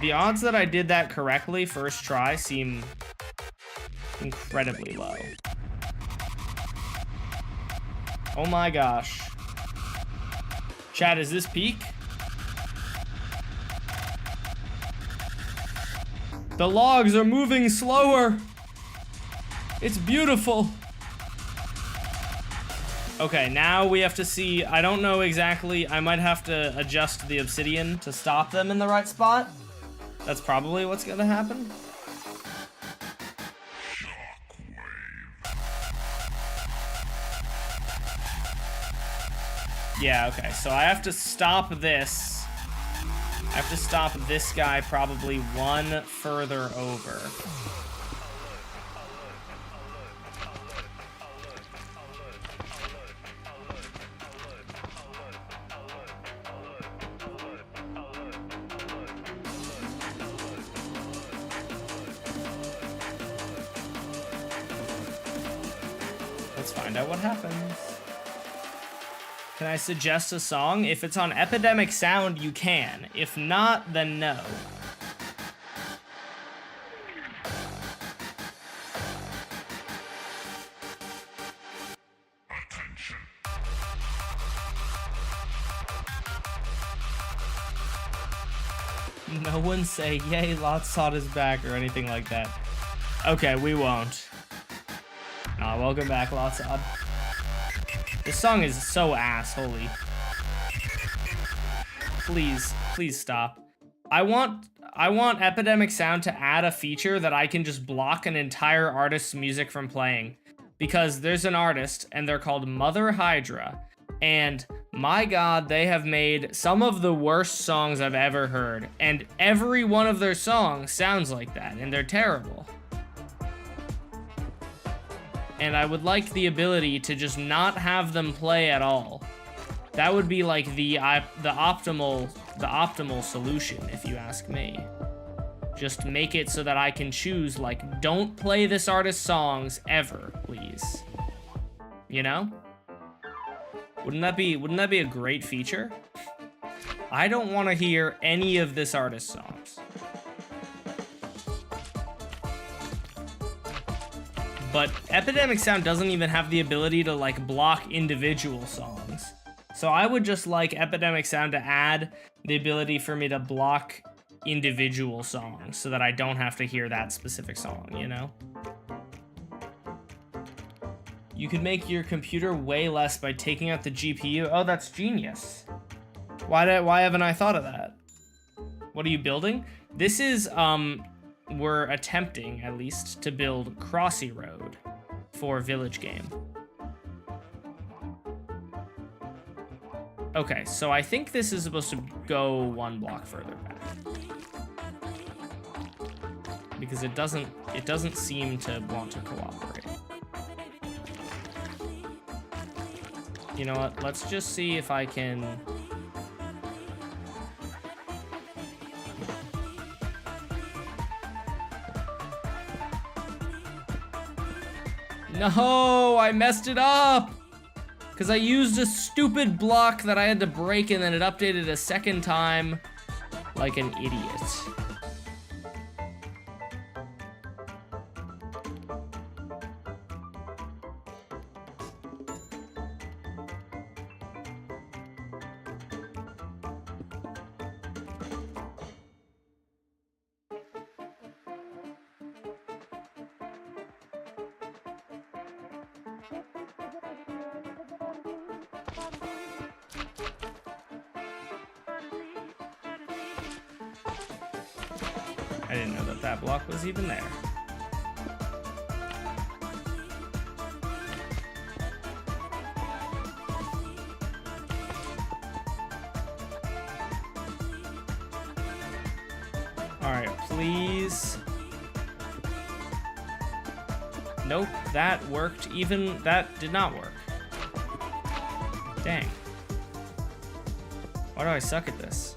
The odds that I did that correctly first try seem incredibly low. Oh my gosh. Chat, is this peak? The logs are moving slower. It's beautiful. Okay, now we have to see, I don't know exactly, I might have to adjust the obsidian to stop them in the right spot. That's probably what's gonna happen. Yeah, okay, so I have to stop this. I have to stop this guy probably one further over. Let's find out what happens. Can I suggest a song? If it's on Epidemic Sound, you can. If not, then no. No one say, yay, Lotsod is back, or anything like that. Okay, we won't. Aw, welcome back, Lotsod. This song is so ass, holy. Please, please stop. I want Epidemic Sound to add a feature that I can just block an entire artist's music from playing. Because there's an artist, and they're called Mother Hydra, and my god, they have made some of the worst songs I've ever heard, and every one of their songs sounds like that, and they're terrible. And I would like the ability to just not have them play at all. That would be like the optimal solution, if you ask me. Just make it so that I can choose, like, don't play this artist's songs ever, please. You know? Wouldn't that be a great feature? I don't want to hear any of this artist's songs. But Epidemic Sound doesn't even have the ability to, like, block individual songs. So I would just like Epidemic Sound to add the ability for me to block individual songs so that I don't have to hear that specific song, you know? You could make your computer way less by taking out the GPU. Oh, that's genius. Why haven't I thought of that? What are you building? This is, we're attempting, at least, to build Crossy Road for Village Game. Okay, so I think this is supposed to go one block further back. Because it doesn't seem to want to cooperate. You know what, let's just see if I can... No, I messed it up! Because I used a stupid block that I had to break and then it updated a second time like an idiot. I didn't know that that block was even there. All right, please. Nope, that worked. Even that did not work. Dang. Why do I suck at this?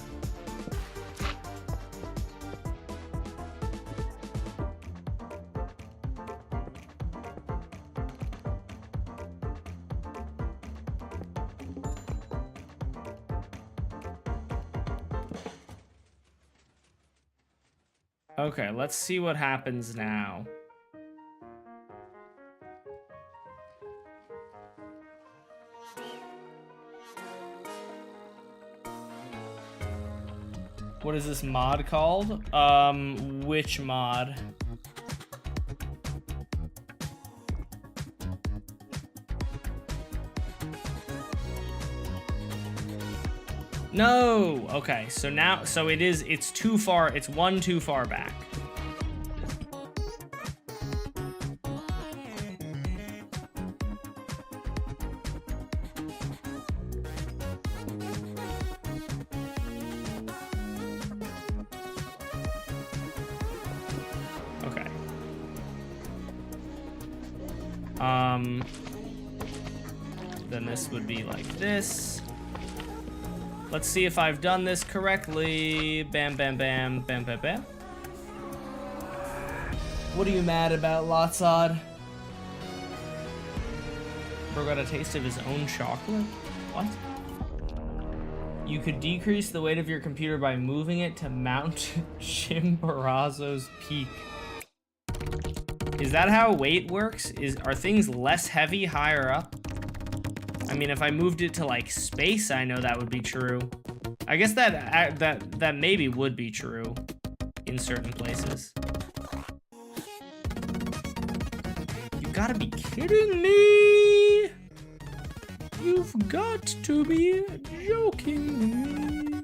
Okay, let's see what happens now. What is this mod called? Which mod? No! Okay, so now, it's too far, it's one too far back. Okay. Then this would be like this. Let's see if I've done this correctly. Bam, bam, bam, bam, bam, bam. What are you mad about, Lotsod? Bro got a taste of his own chocolate? What? You could decrease the weight of your computer by moving it to Mount Chimborazo's peak. Is that how weight works? Are things less heavy higher up? I mean, if I moved it to like space, I know that would be true. I guess that maybe would be true in certain places. You gotta be kidding me! You've got to be joking me.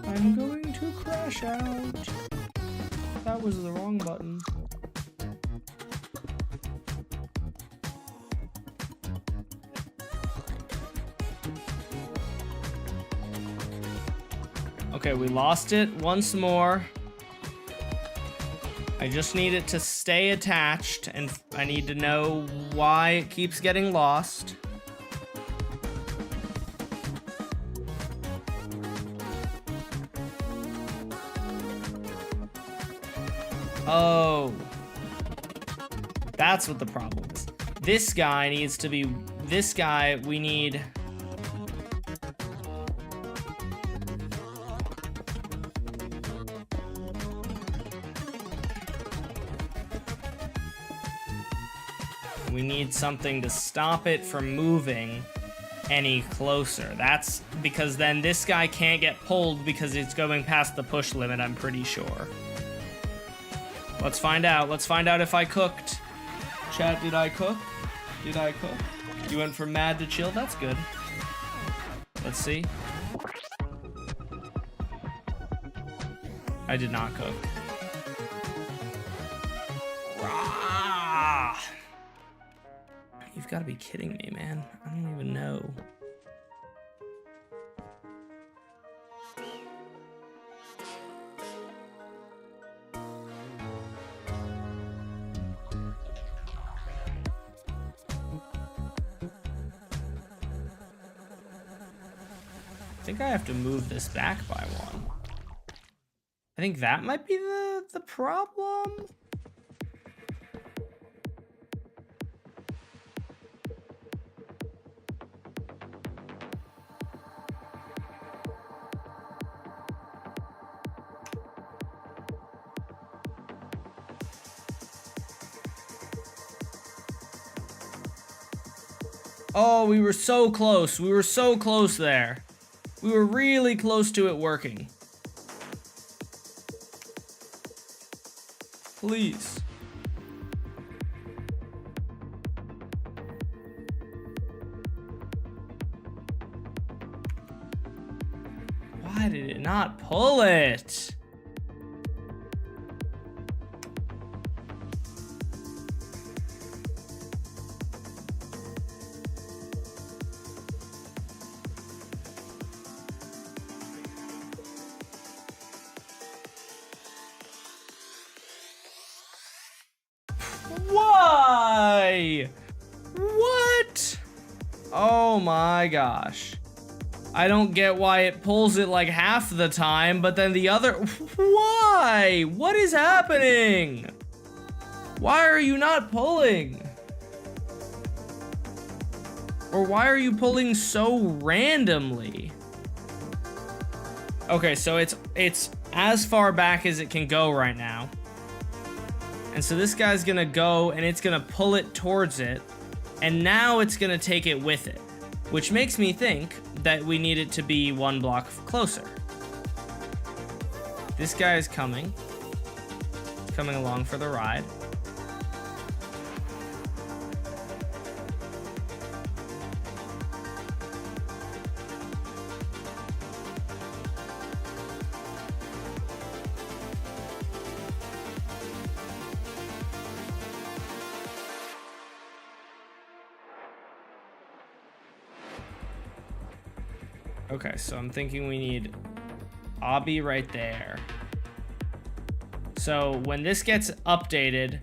I'm going to crash out. That was the wrong button. Okay, we lost it once more. I just need it to stay attached, and I need to know why it keeps getting lost. Oh. That's what the problem is. This guy needs to be... This guy, we need... We need something to stop it from moving any closer. That's because then this guy can't get pulled because it's going past the push limit, I'm pretty sure. Let's find out. Let's find out if I cooked. Chat, did I cook? Did I cook? You went from mad to chill? That's good. Let's see. I did not cook. Rah! You've got to be kidding me, man. I don't even know. I think I have to move this back by one. I think that might be the problem. Oh, we were so close. We were so close there. We were really close to it working. Please. Why did it not pull it? Why? What? Oh my gosh. I don't get why it pulls it like half the time, but then the other... Why? What is happening? Why are you not pulling? Or why are you pulling so randomly? Okay, so it's as far back as it can go right now. And so this guy's gonna go and it's gonna pull it towards it. And now it's gonna take it with it. Which makes me think that we need it to be one block closer. This guy is coming. He's coming along for the ride. Okay, so I'm thinking we need obby right there. So when this gets updated,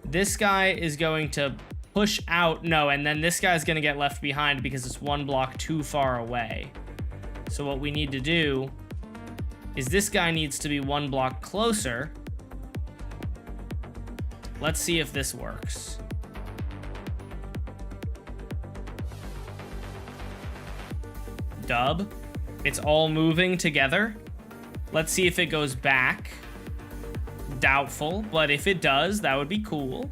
this guy is going to push out. No, and then this guy's going to get left behind because it's one block too far away. So what we need to do is this guy needs to be one block closer. Let's see if this works. dub. It's all moving together. Let's see if it goes back. Doubtful, but if it does, that would be cool.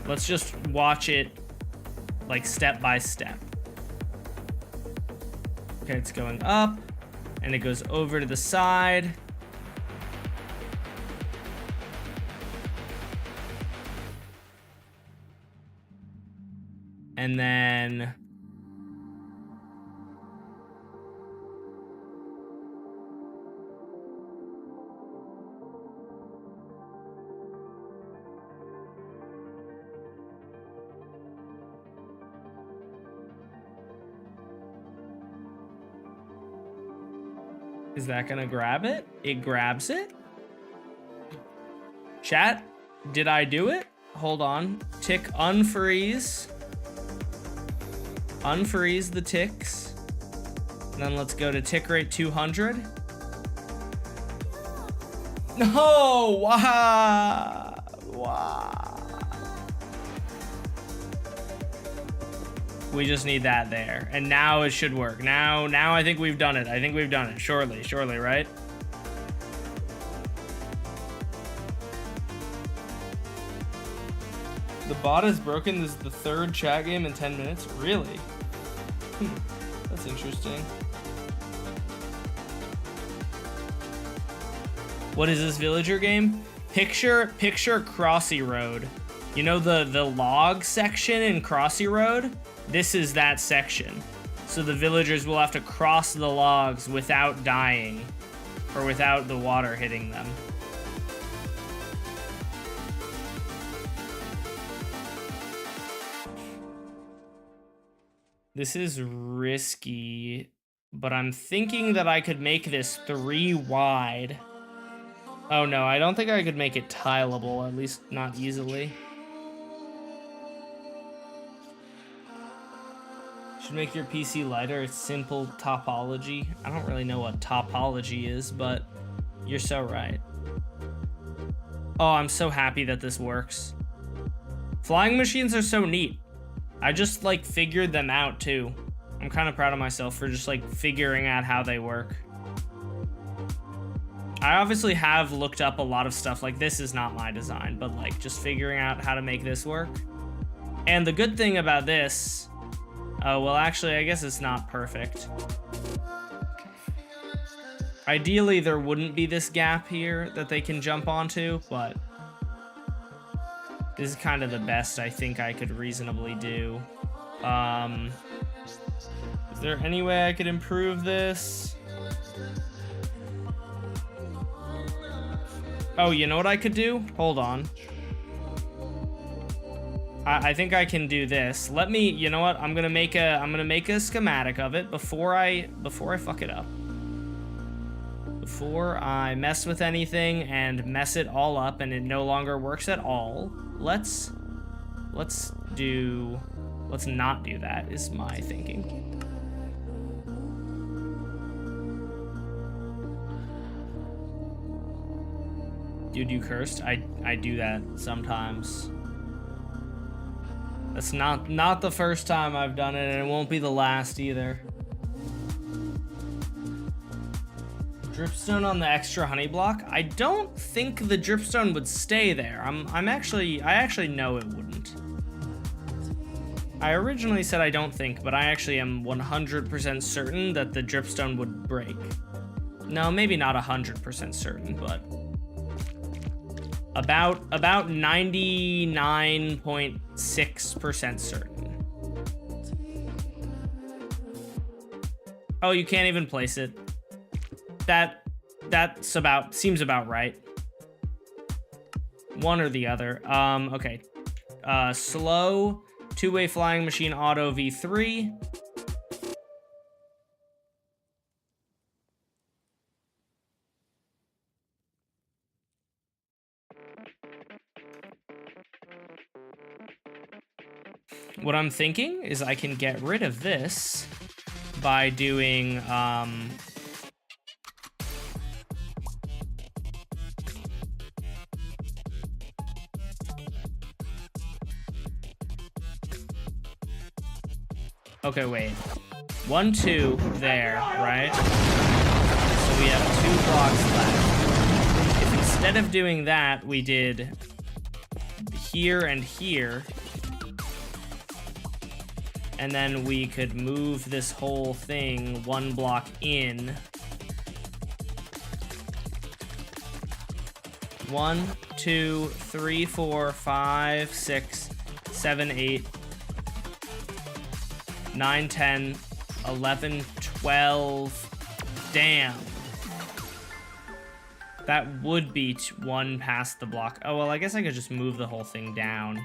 Let's just watch it like step by step. Okay, it's going up and it goes over to the side. And then is that gonna grab it? It grabs it. Chat, did I do it? Hold on. Tick unfreeze. Unfreeze the ticks. And then let's go to tick rate 200. No! Wow! Wow. We just need that there. And now it should work. Now I think we've done it. I think we've done it. Surely, right? The bot is broken. This is the third chat game in 10 minutes. Really? That's interesting. What is this villager game? Picture Crossy Road. You know the log section in Crossy Road? This is that section. So the villagers will have to cross the logs without dying or without the water hitting them. This is risky, but I'm thinking that I could make this 3 wide. Oh no, I don't think I could make it tileable, at least not easily. Should make your PC lighter. It's simple topology. I don't really know what topology is, but you're so right. Oh, I'm so happy that this works. Flying machines are so neat. I just like figured them out too. I'm kind of proud of myself for just like figuring out how they work. I obviously have looked up a lot of stuff, like this is not my design, but like just figuring out how to make this work. And the good thing about this, well actually I guess it's not perfect. Ideally there wouldn't be this gap here that they can jump onto, but this is kind of the best I think I could reasonably do. Is there any way I could improve this? Oh, you know what I could do? Hold on. I think I can do this. Let me, you know what? I'm gonna make a schematic of it before I fuck it up. Before I mess with anything and mess it all up and it no longer works at all. Let's not do that is my thinking. Dude, you cursed? I do that sometimes. That's not the first time I've done it, and it won't be the last either. Dripstone on the extra honey block? I don't think the dripstone would stay there. I actually know it wouldn't. I originally said I don't think, but I actually am 100% certain that the dripstone would break. No, maybe not 100% certain, but about 99.6% certain. Oh, you can't even place it. Seems about right. One or the other. Okay. Slow, two-way flying machine auto V3. What I'm thinking is I can get rid of this by doing, Okay, wait. 1, 2 there, right? So we have 2 blocks left. If instead of doing that, we did here and here, and then we could move this whole thing 1 block in. 1, 2, 3, 4, 5, 6, 7, 8, 9, 10, 11, 12. Damn. That would be 1 past the block. Oh, well, I guess I could just move the whole thing down.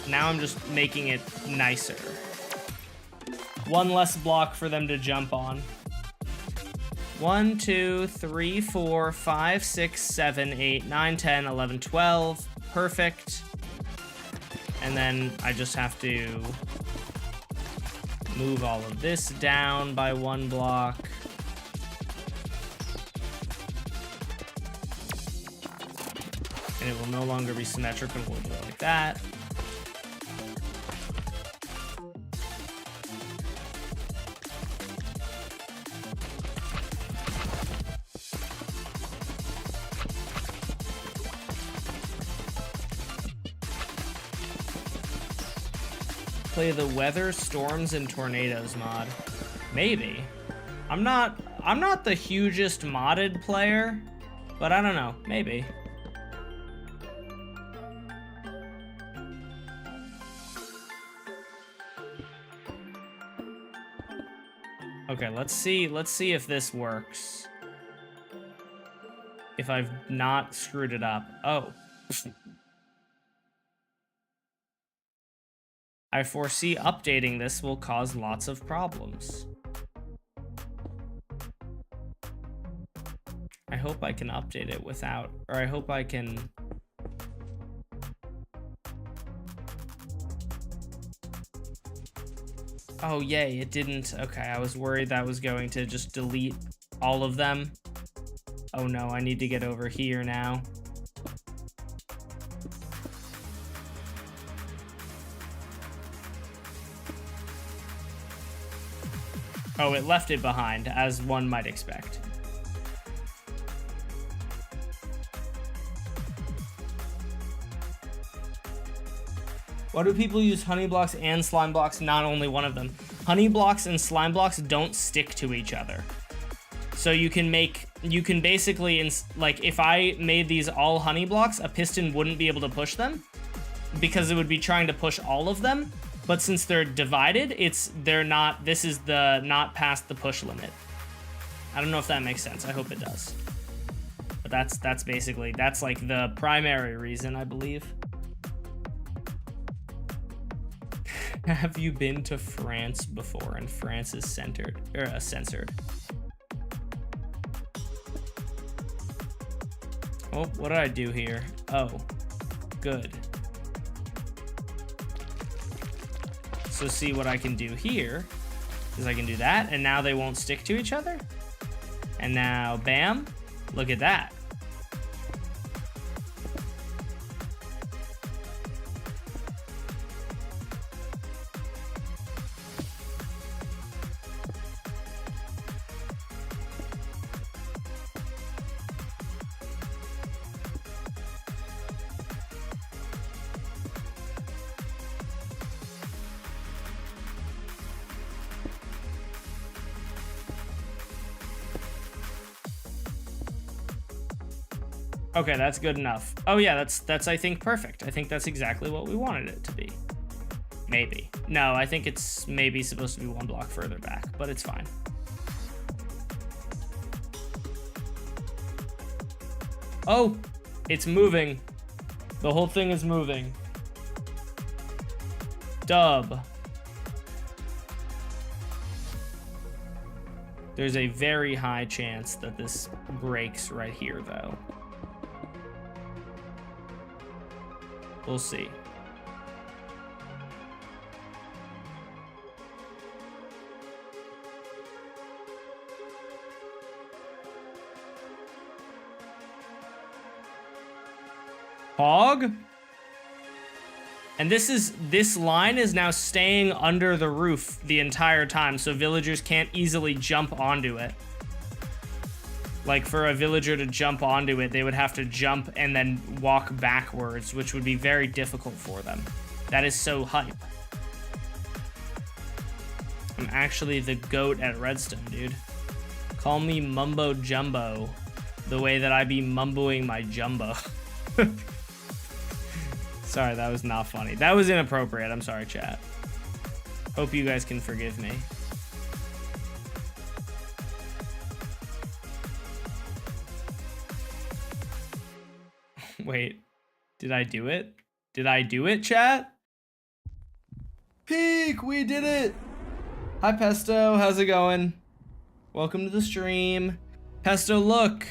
Now I'm just making it nicer. 1 less block for them to jump on. 1, 2, 3, 4, 5, 6, 7, 8, 9, 10, 11, 12. Perfect. And then I just have to move all of this down by 1 block. And it will no longer be symmetrical. We'll do it like that. Play the weather, storms, and tornadoes mod. Maybe. I'm not the hugest modded player, but I don't know. Maybe. Okay, let's see if this works. If I've not screwed it up. Oh. I foresee updating this will cause lots of problems. I hope I can update it without, or I hope I can... Oh, yay, it didn't. Okay, I was worried that was going to just delete all of them. Oh no, I need to get over here now. Oh, it left it behind, as one might expect. Why do people use honey blocks and slime blocks? Not only one of them. Honey blocks and slime blocks don't stick to each other. So you can basically, like, if I made these all honey blocks, a piston wouldn't be able to push them because it would be trying to push all of them. But since they're divided, this is the not past the push limit. I don't know if that makes sense. I hope it does. But that's basically, that's like the primary reason, I believe. Have you been to France before? And France is censored. Oh, what did I do here? Oh, good. So see what I can do here is I can do that, and now they won't stick to each other. And now, bam, look at that. Okay, that's good enough. Oh yeah, that's I think perfect. I think that's exactly what we wanted it to be. Maybe. No, I think it's maybe supposed to be 1 block further back, but it's fine. Oh, it's moving. The whole thing is moving. Dub. There's a very high chance that this breaks right here, though. We'll see. Hog? And this line is now staying under the roof the entire time, so villagers can't easily jump onto it. Like, for a villager to jump onto it, they would have to jump and then walk backwards, which would be very difficult for them. That is so hype. I'm actually the GOAT at redstone, dude. Call me Mumbo Jumbo, the way that I be mumboing my jumbo. Sorry, that was not funny. That was inappropriate. I'm sorry, chat. Hope you guys can forgive me. Wait, did I do it? Did I do it, chat? Peak, we did it! Hi, Pesto, how's it going? Welcome to the stream. Pesto, look!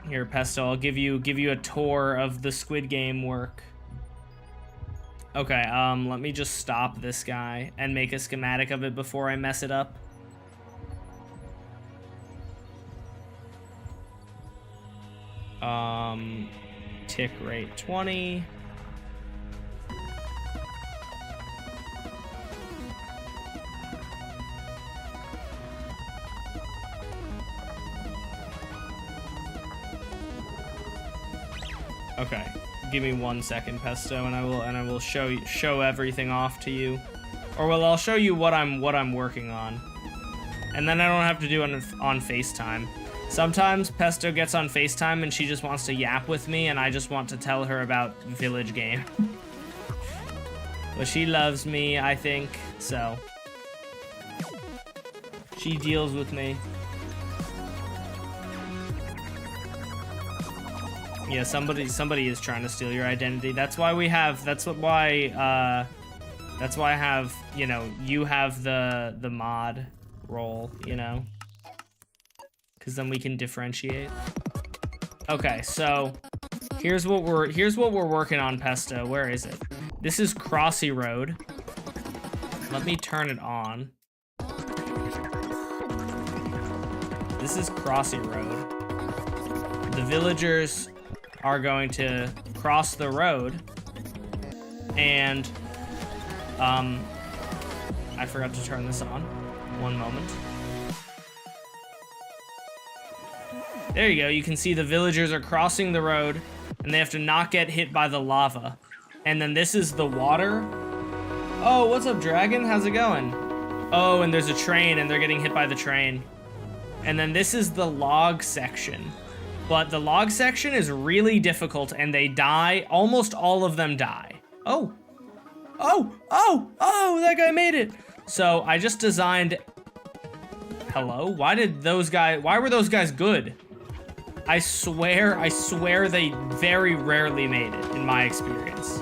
Here, Pesto, I'll give you a tour of the Squid Game work. Okay, let me just stop this guy and make a schematic of it before I mess it up. Tick rate 20. Okay, give me 1 second, Pesto, and I will show everything off to you, or well, I'll show you what I'm working on, and then I don't have to do it on FaceTime. Sometimes Pesto gets on FaceTime and she just wants to yap with me, and I just want to tell her about Village Game. But she loves me, I think, so she deals with me. Yeah, somebody is trying to steal your identity. That's why I have, you know, you have the mod role, you know, because then we can differentiate. Okay, so here's what we're working on, Pesto. Where is it? This is Crossy Road. Let me turn it on. This is Crossy Road. The villagers are going to cross the road, and I forgot to turn this on. 1 moment. There you go. You can see the villagers are crossing the road, and they have to not get hit by the lava. And then this is the water. Oh, what's up, Dragon? How's it going? Oh, and there's a train, and they're getting hit by the train. And then this is the log section. But the log section is really difficult, and they die. Almost all of them die. Oh. Oh, that guy made it. So I just designed... Hello? Why were those guys good? I swear they very rarely made it, in my experience.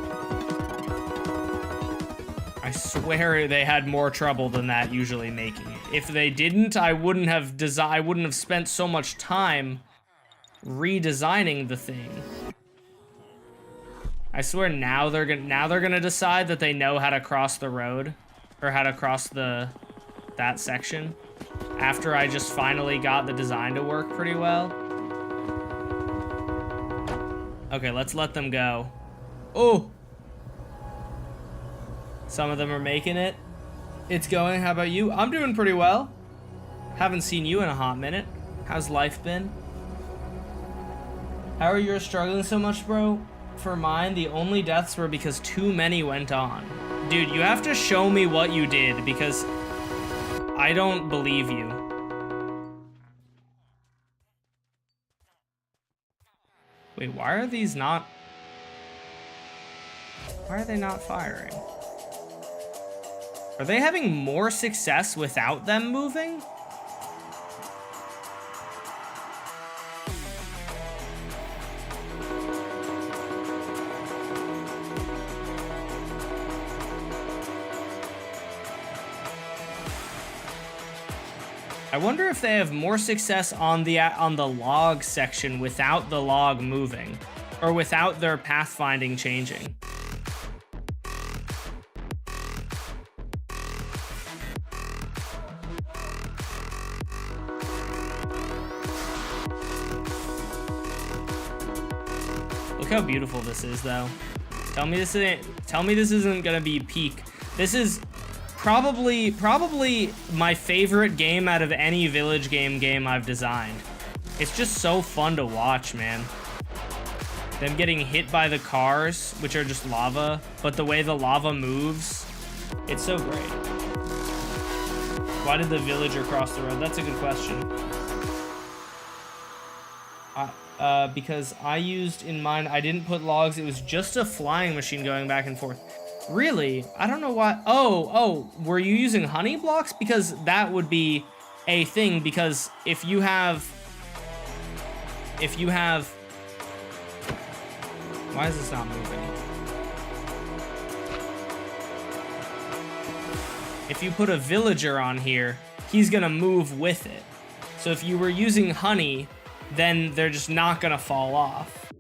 I swear they had more trouble than that usually making it. If they didn't, I wouldn't have spent so much time redesigning the thing. I swear now they're gonna decide that they know how to cross the road, or how to cross that section, after I just finally got the design to work pretty well. Okay, let's let them go. Oh! Some of them are making it. It's going. How about you? I'm doing pretty well. Haven't seen you in a hot minute. How's life been? How are you struggling so much, bro? For mine, the only deaths were because too many went on. Dude, you have to show me what you did, because I don't believe you. Wait, why are they not firing? Are they having more success without them moving? I wonder if they have more success on the log section without the log moving, or without their pathfinding changing. how beautiful this is, though. Tell me this isn't gonna be peak. This is probably my favorite game out of any village game I've designed. It's just so fun to watch, man. Them getting hit by the cars, which are just lava, but the way the lava moves, it's so great. Why did the villager cross the road? That's a good question. Because I used in mine, I didn't put logs. It was just a flying machine going back and forth. Really? I don't know why. Oh, were you using honey blocks? Because that would be a thing, because if you have, why is this not moving? If you put a villager on here, he's gonna move with it. So if you were using honey, then they're just not gonna fall off.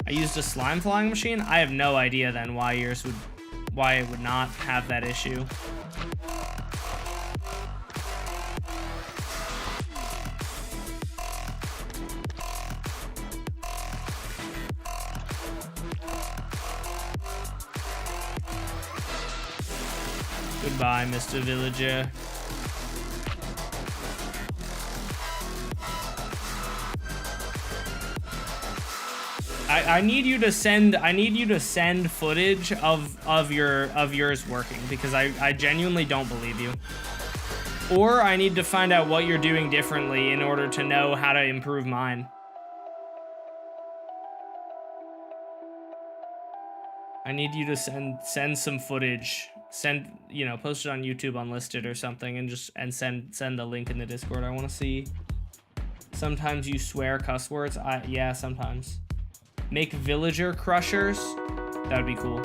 I used a slime flying machine? I have no idea then why it would not have that issue. Goodbye, Mr. Villager. I need you to send footage of yours working, because I genuinely don't believe you. Or I need to find out what you're doing differently in order to know how to improve mine. I need you to send some footage. Post it on YouTube unlisted or something, and send the link in the Discord. I want to see. Sometimes you swear cuss words. Yeah, sometimes. Make villager crushers. That would be cool.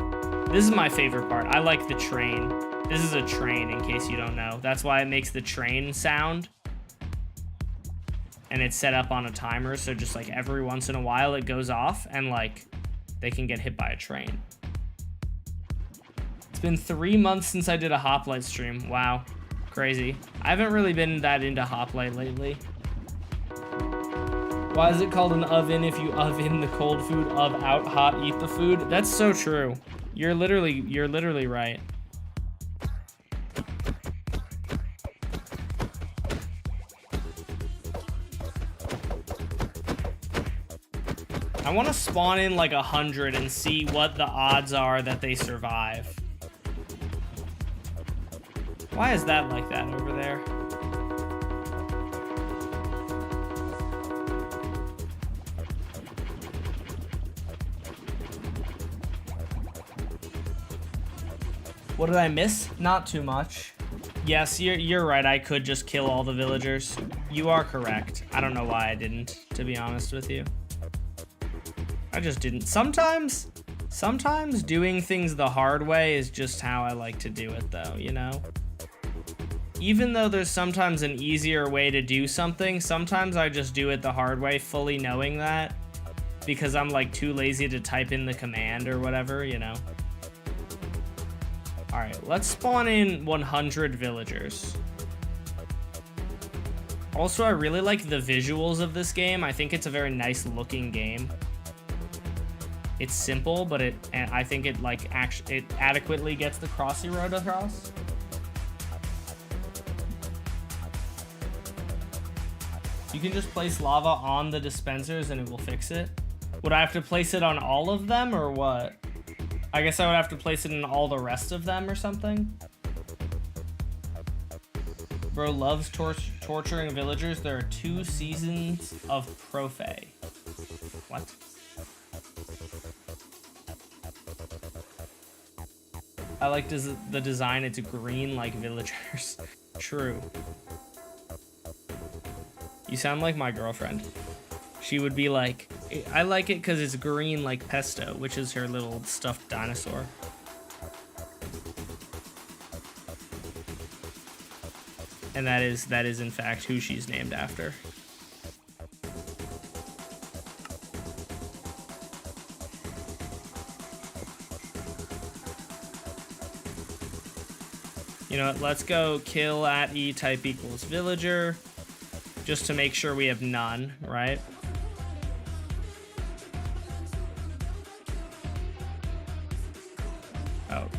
This is my favorite part. I like the train. This is a train, in case you don't know. That's why it makes the train sound. And it's set up on a timer, so just like every once in a while it goes off, and like they can get hit by a train. It's been 3 months since I did a hoplite stream. Wow, crazy. I haven't really been that into hoplite lately. Why is it called an oven if you oven the cold food of out hot eat the food? That's so true. You're literally right. I want to spawn in like 100 and see what the odds are that they survive. Why is that like that over there? What did I miss? Not too much. Yes, you're right. I could just kill all the villagers. You are correct. I don't know why I didn't, to be honest with you. I just didn't. Sometimes doing things the hard way is just how I like to do it, though, you know? Even though there's sometimes an easier way to do something, sometimes I just do it the hard way, fully knowing that, because I'm like too lazy to type in the command or whatever, you know? All right, let's spawn in 100 villagers. Also, I really like the visuals of this game. I think it's a very nice looking game. It's simple, but I think it it adequately gets the crossy road across. You can just place lava on the dispensers and it will fix it. Would I have to place it on all of them or what? I guess I would have to place it in all the rest of them or something. Bro loves torturing villagers. There are 2 seasons of Prophe. What? I like the design. It's green like villagers. True. You sound like my girlfriend. She would be like, I like it because it's green like Pesto, which is her little stuffed dinosaur. And that is in fact who she's named after. You know what, let's go kill at E type equals villager, just to make sure we have none, right?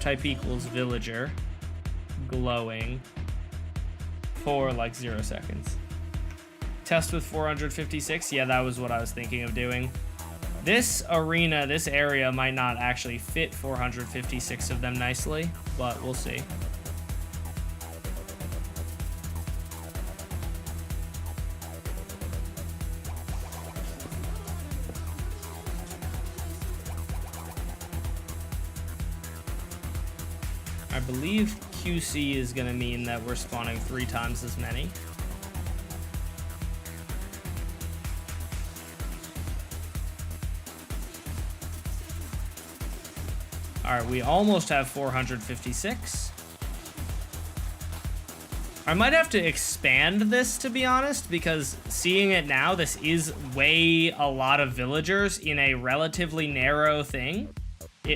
type equals villager glowing for like 0 seconds. Test with 456. Yeah, that was what I was thinking of doing. This arena, this area might not actually fit 456 of them nicely, but we'll see. I believe QC is going to mean that we're spawning 3 times as many. Alright, we almost have 456. I might have to expand this, to be honest, because seeing it now, this is way a lot of villagers in a relatively narrow thing.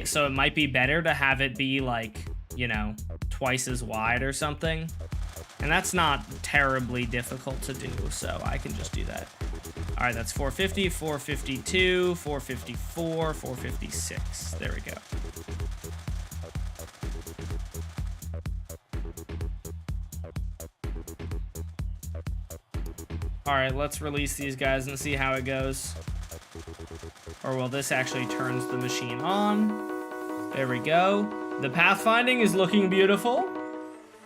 So it might be better to have it be like, you know, twice as wide or something. And that's not terribly difficult to do, so I can just do that. All right, that's 450, 452, 454, 456. There we go. All right, let's release these guys and see how it goes. Or well, this actually turns the machine on. There we go. The pathfinding is looking beautiful.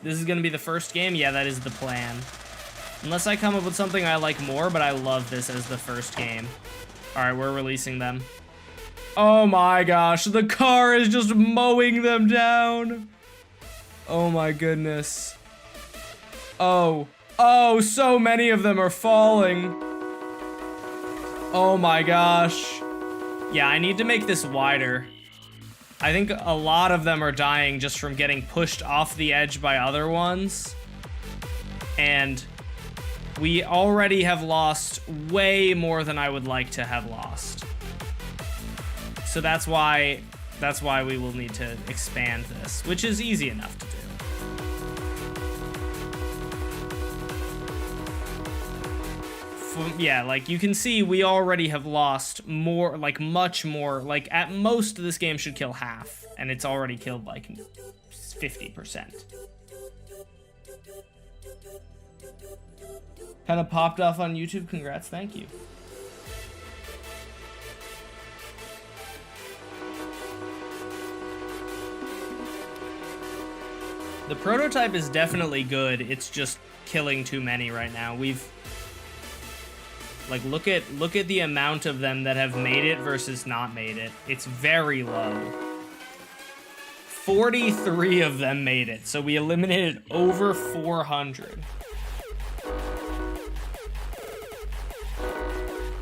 This is gonna be the first game. Yeah, that is the plan. Unless I come up with something I like more, but I love this as the first game. All right, we're releasing them. Oh my gosh, the car is just mowing them down. Oh my goodness. Oh, so many of them are falling. Oh my gosh. Yeah, I need to make this wider. I think a lot of them are dying just from getting pushed off the edge by other ones. And we already have lost way more than I would like to have lost. So that's why we will need to expand this, which is easy enough to do. Yeah, like you can see we already have lost more, like much more, like at most this game should kill half, and it's already killed like 50%. Kind of popped off on YouTube. Congrats, thank you. The prototype is definitely good. It's just killing too many right now. We've like look at the amount of them that have made it versus not made it. It's very low. 43 of them made it, so we eliminated over 400.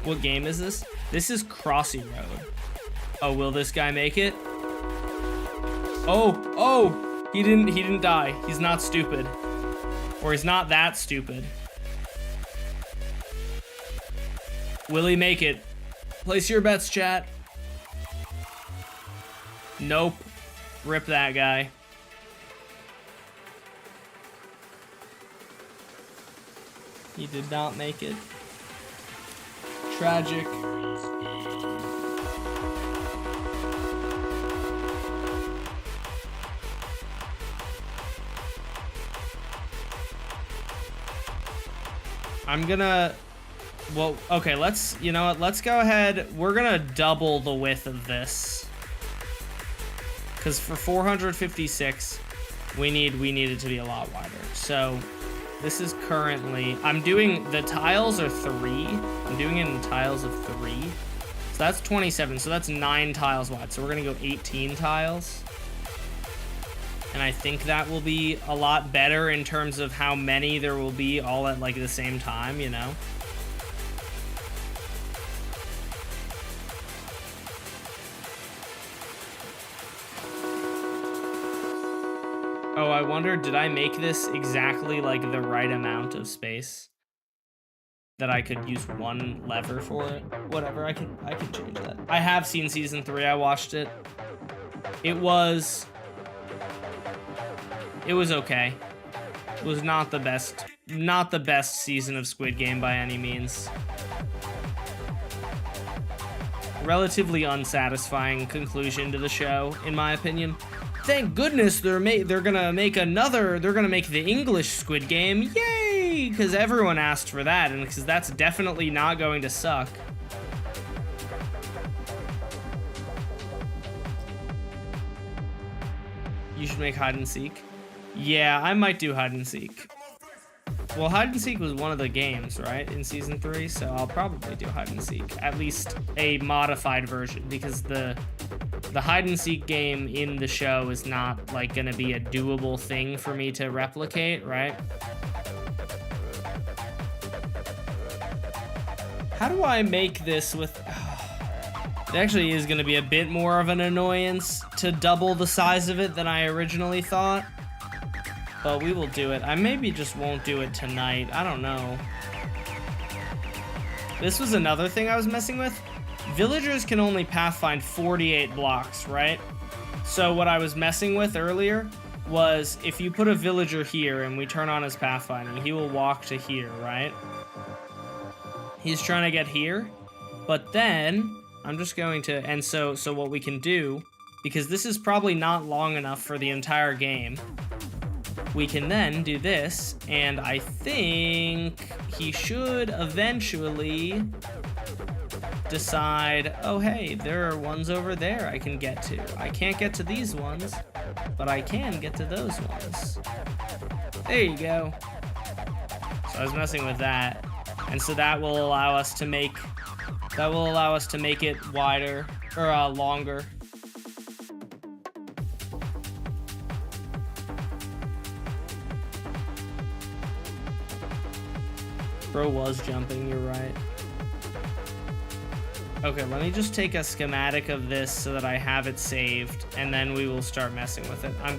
What game is this? This is Crossy Road. Oh, will this guy make it? Oh, he didn't die. He's not stupid. Or he's not that stupid. Will he make it? Place your bets, chat. Nope. Rip that guy. He did not make it. Tragic. I'm gonna... Well, okay, let's... You know what? Let's go ahead. We're gonna double the width of this. Because for 456, we need it to be a lot wider. So... This is currently, I'm doing, the tiles are 3. I'm doing it in tiles of 3. So that's 27, so that's 9 tiles wide. So we're gonna go 18 tiles. And I think that will be a lot better in terms of how many there will be all at like the same time, you know? Oh, I wonder, did I make this exactly like the right amount of space that I could use one lever for it? Whatever, I can change that. I have seen season 3. I watched it. It was okay. It was not the best season of Squid Game by any means. Relatively unsatisfying conclusion to the show, in my opinion. Thank goodness they're gonna make the English Squid Game, yay! Because everyone asked for that, and because that's definitely not going to suck. You should make hide and seek. Yeah, I might do hide and seek. Well, hide and seek was one of the games, right, in season 3, so I'll probably do hide and seek, at least a modified version, because the hide and seek game in the show is not like gonna be a doable thing for me to replicate, right? How do I make this with... It actually is gonna be a bit more of an annoyance to double the size of it than I originally thought. But we will do it. I maybe just won't do it tonight. I don't know. This was another thing I was messing with. Villagers can only pathfind 48 blocks, right? So what I was messing with earlier was if you put a villager here and we turn on his pathfinding, he will walk to here, right? He's trying to get here, but then I'm just going to, and so what we can do, because this is probably not long enough for the entire game, we can then do this, and I think he should eventually decide, oh hey, there are ones over there I can get to. I can't get to these ones, but I can get to those ones. There you go. So I was messing with that, and so that will allow us to make it wider, or longer. Bro was jumping, you're right. Okay, let me just take a schematic of this so that I have it saved, and then we will start messing with it. I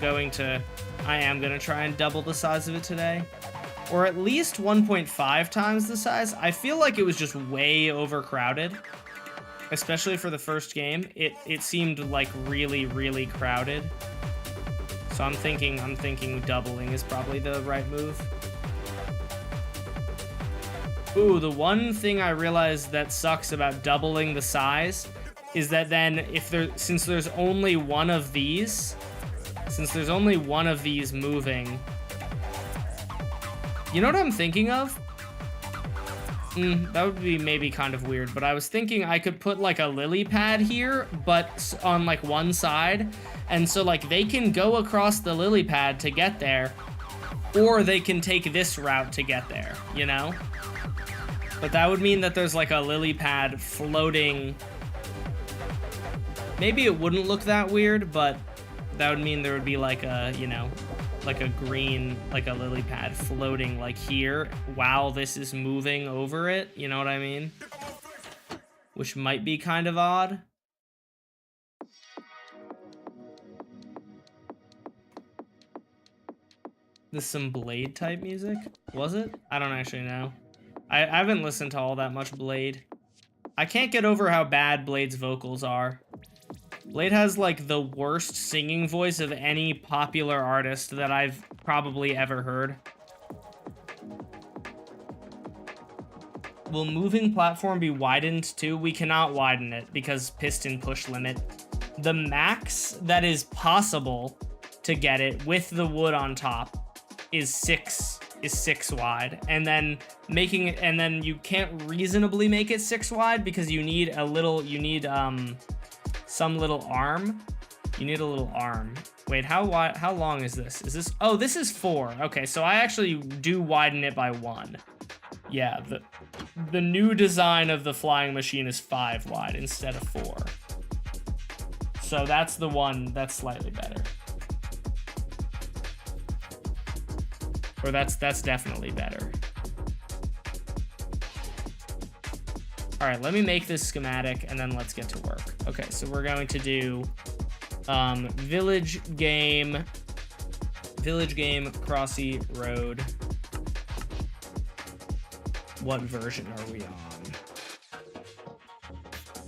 am gonna try and double the size of it today. Or at least 1.5 times the size. I feel like it was just way overcrowded. Especially for the first game. It seemed like really, really crowded. So I'm thinking doubling is probably the right move. Ooh, the one thing I realized that sucks about doubling the size is that then since there's only one of these moving, you know what I'm thinking of? That would be maybe kind of weird, but I was thinking I could put like a lily pad here, but on like one side, and so like they can go across the lily pad to get there, or they can take this route to get there, you know? But that would mean that there's like a lily pad floating. Maybe it wouldn't look that weird, but that would mean there would be like a, you know, like a green, like a lily pad floating like here while this is moving over it. You know what I mean? Which might be kind of odd. This is some Blade type music? Was it? I don't actually know. I haven't listened to all that much Blade. I can't get over how bad Blade's vocals are. Blade has like the worst singing voice of any popular artist that I've probably ever heard. Will moving platform be widened too? We cannot widen it because piston push limit. The max that is possible to get it with the wood on top is 6 wide, and then you can't reasonably make it 6 wide because you need some little arm. You need a little arm. Wait, how long is this? Oh, this is 4. Okay, so I actually do widen it by 1. Yeah, the new design of the flying machine is 5 wide instead of 4. So that's the one that's slightly better. Or that's definitely better. All right, let me make this schematic and then let's get to work. Okay, so we're going to do village game Crossy Road. What version are we on?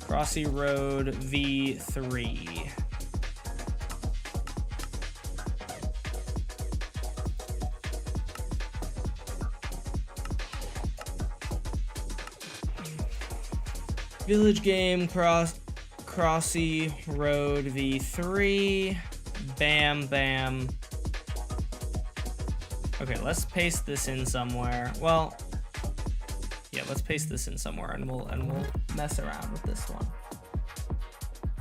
Crossy Road V3. Village game Crossy Road V3 Bam, bam. Okay, let's paste this in somewhere. Well, yeah, let's paste this in somewhere, and we'll mess around with this one.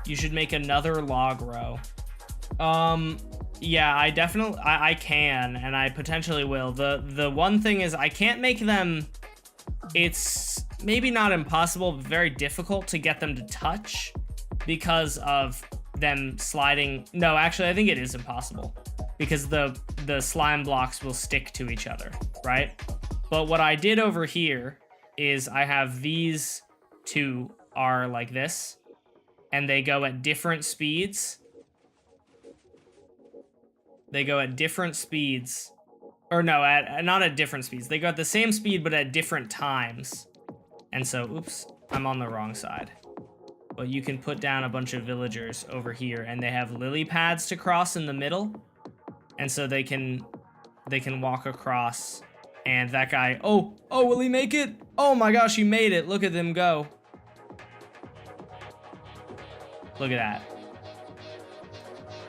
You should make another log row. Yeah, I definitely I can, and I potentially will. The one thing is I can't make them. It's maybe not impossible, but very difficult to get them to touch because of them sliding. No, actually, I think it is impossible because the slime blocks will stick to each other, right? But what I did over here is I have these two are like this, and they go at different speeds. They go at different speeds. Or no, not at different speeds. They go at the same speed, but at different times. And so, oops, I'm on the wrong side. But you can put down a bunch of villagers over here, and they have lily pads to cross in the middle. And so they can walk across. And that guy, oh, will he make it? Oh my gosh, he made it. Look at them go. Look at that.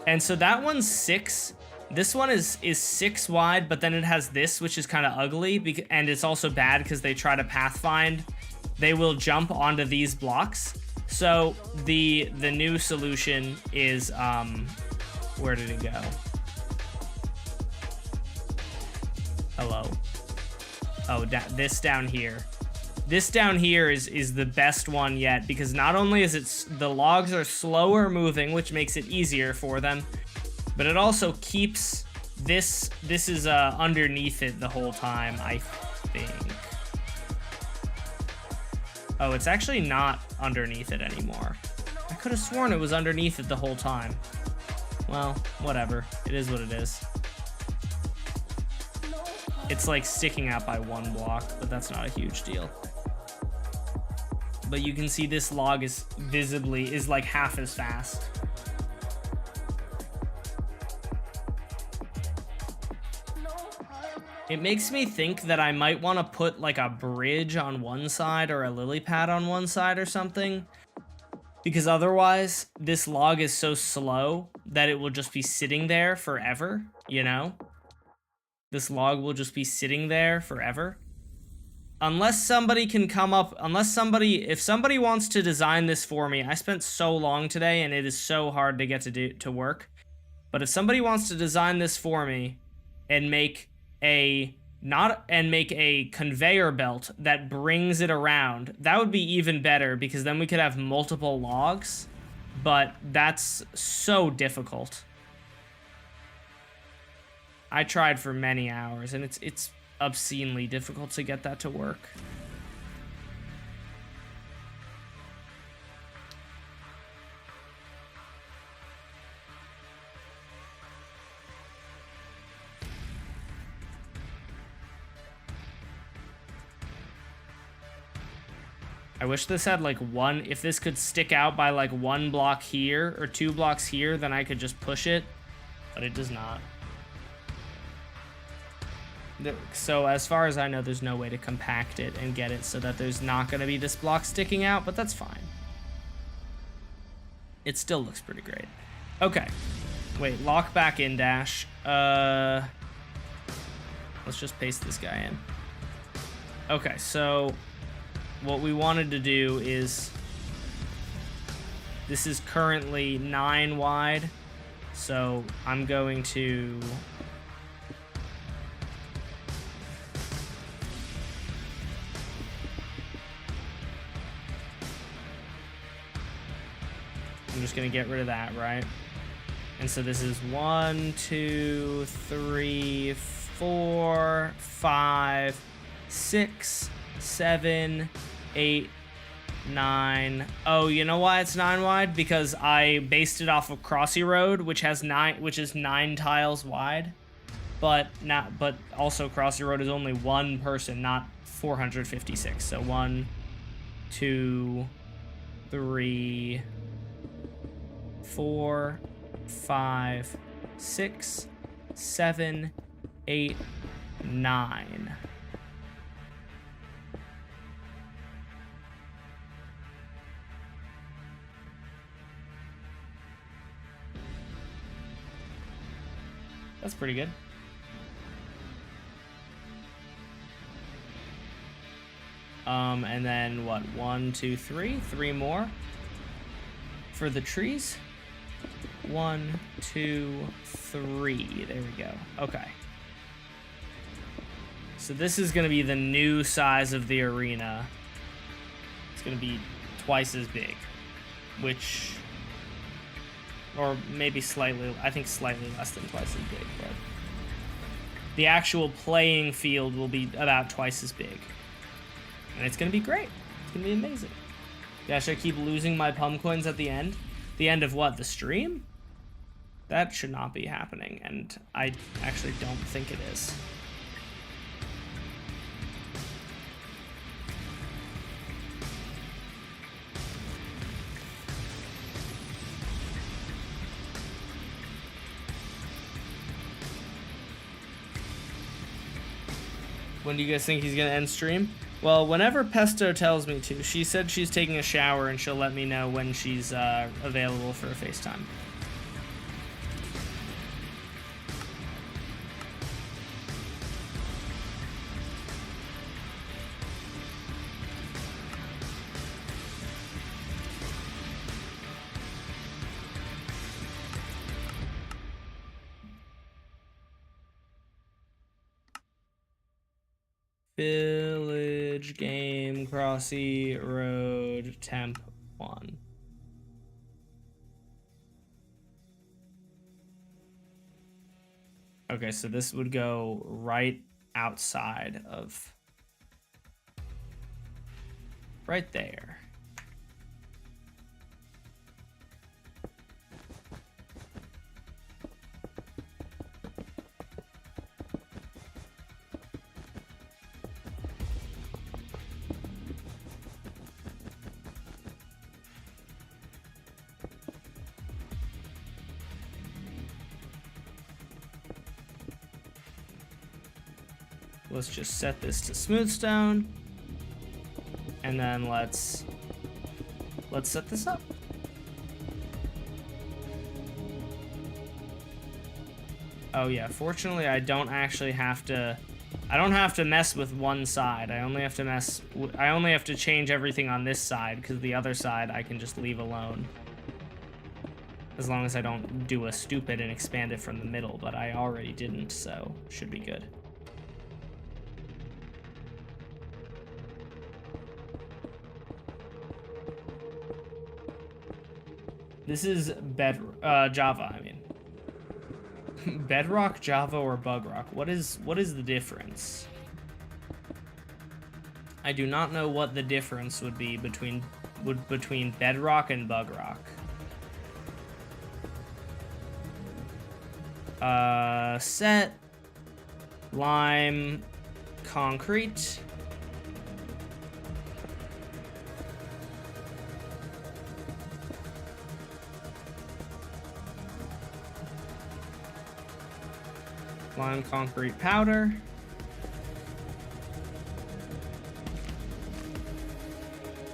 And so that one's 6. This one is 6 wide, but then it has this, which is kind of ugly, and it's also bad because they try to pathfind. They will jump onto these blocks. So the new solution is, where did it go? Hello. Oh, this down here. This down here is the best one yet, because not only is the logs are slower moving, which makes it easier for them, but it also keeps this is underneath it the whole time, I think. Oh, it's actually not underneath it anymore. I could have sworn it was underneath it the whole time. Well, whatever. It is what it is. It's like sticking out by 1 block, but that's not a huge deal. But you can see this log is like half as fast. It makes me think that I might want to put like a bridge on one side or a lily pad on one side or something. Because otherwise, this log is so slow that it will just be sitting there forever, you know? This log will just be sitting there forever. Unless somebody can come up, if somebody wants to design this for me, I spent so long today and it is so hard to get to work. But if somebody wants to design this for me and make a conveyor belt that brings it around, that would be even better, because then we could have multiple logs, but that's so difficult. I tried for many hours and it's obscenely difficult to get that to work. I wish this had like if this could stick out by like 1 block here or 2 blocks here, then I could just push it, but it does not. So as far as I know, there's no way to compact it and get it so that there's not going to be this block sticking out, but that's fine. It still looks pretty great. Okay. Wait, lock back in dash. Let's just paste this guy in. Okay, so what we wanted to do is, this is currently 9 wide, so I'm going to just gonna get rid of that, right? And so this is 1, 2, 3, 4, 5, 6, 7, 8, 9. Oh, you know why it's 9 wide? Because I based it off of Crossy Road, which is 9 tiles wide. But also Crossy Road is only 1 person, not 456. So 1, 2, 3, 4, 5, 6, 7, 8, 9. That's pretty good. And then what? 1, 2, 3. 3 more for the trees. 1, 2, 3. There we go. Okay. So this is going to be the new size of the arena. It's going to be twice as big, which, or maybe slightly, I think slightly less than twice as big, but the actual playing field will be about twice as big. And it's going to be great. It's going to be amazing. Gosh, I keep losing my pum coins at the end. The end of what? The stream? That should not be happening, and I actually don't think it is. When do you guys think he's gonna end stream? Well, whenever Pesto tells me to. She said she's taking a shower and she'll let me know when she's available for a FaceTime. Village game Crossy Road Temp 1. Okay, so this would go right outside of right there. Let's just set this to smoothstone, and then let's set this up. Oh yeah, fortunately I don't actually have to, I don't have to mess with one side. I only have to change everything on this side, because the other side I can just leave alone. As long as I don't do a stupid and expand it from the middle, but I already didn't, so should be good. This is Java, I mean. Bedrock, Java, or Bugrock? What is the difference? I do not know what the difference would be between Bedrock and Bugrock. Set, lime, concrete. Lime, concrete, powder.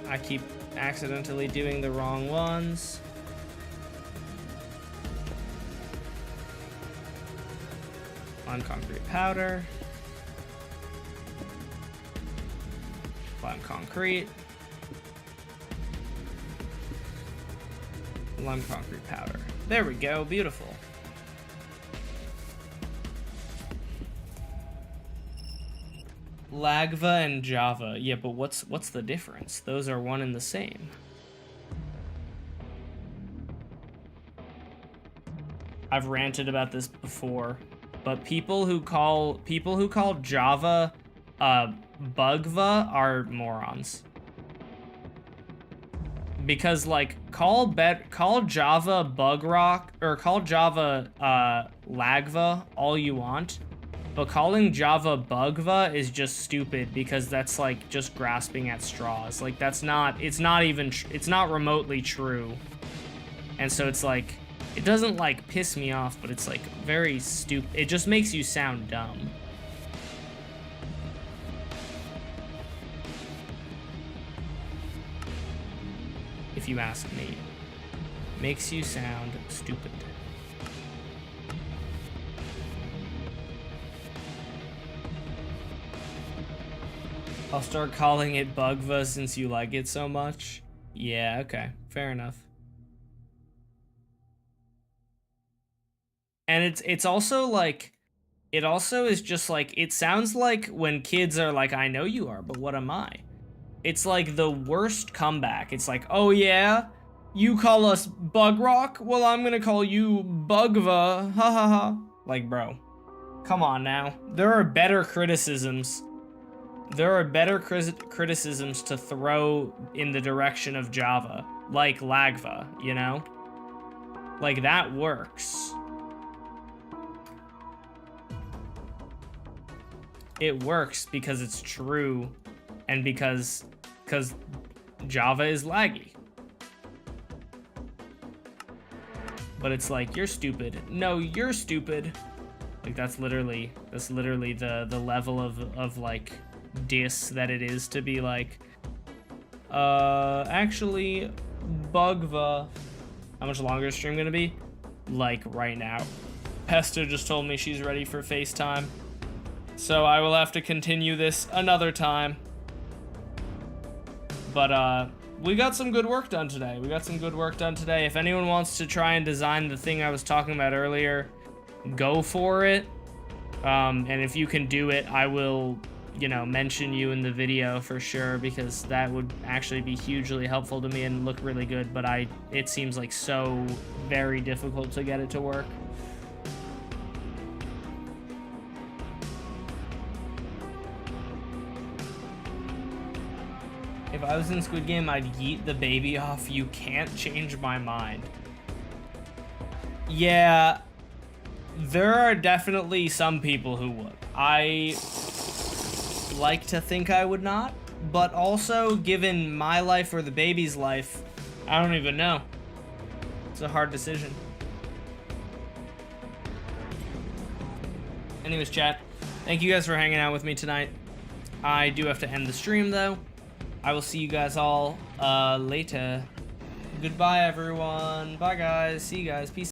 I keep accidentally doing the wrong ones. Lime, concrete, powder. Lime, concrete. Lime, concrete, powder. There we go, beautiful. Lagva and Java. Yeah, but what's the difference? Those are one and the same. I've ranted about this before, but people who call Java Bugva are morons. Because like call Java Bugrock or call Java Lagva all you want. But calling Java Bugva is just stupid because that's like just grasping at straws. Like it's not remotely true. And so it's like, it doesn't like piss me off, but it's like very stupid. It just makes you sound dumb. If you ask me. Makes you sound stupid. I'll start calling it Bugva since you like it so much. Yeah, okay. Fair enough. And it's also like, it also is just like, it sounds like when kids are like, I know you are, but what am I? It's like the worst comeback. It's like, oh yeah? You call us Bug Rock? Well, I'm gonna call you Bugva. Ha ha ha. Like, bro. Come on now. There are better criticisms. There are better criticisms to throw in the direction of Java. Like Lagva, you know? Like, that works. It works because it's true and because Java is laggy. But it's like, you're stupid. No, you're stupid. Like, that's literally the level of like diss that it is to be like, actually, Bugva. How much longer is stream gonna be? Like, right now. Pesta just told me she's ready for FaceTime. So I will have to continue this another time. But, we got some good work done today. If anyone wants to try and design the thing I was talking about earlier, go for it. And if you can do it, I will, you know, mention you in the video for sure, because that would actually be hugely helpful to me and look really good, but it seems like so very difficult to get it to work. If I was in Squid Game, I'd yeet the baby off. You can't change my mind. Yeah, there are definitely some people who would. I like to think I would not, but also, given my life or the baby's life, I don't even know. It's a hard decision. Anyways, chat, thank you guys for hanging out with me tonight. I do have to end the stream, though. I will see you guys all later. Goodbye, everyone. Bye, guys. See you guys. Peace.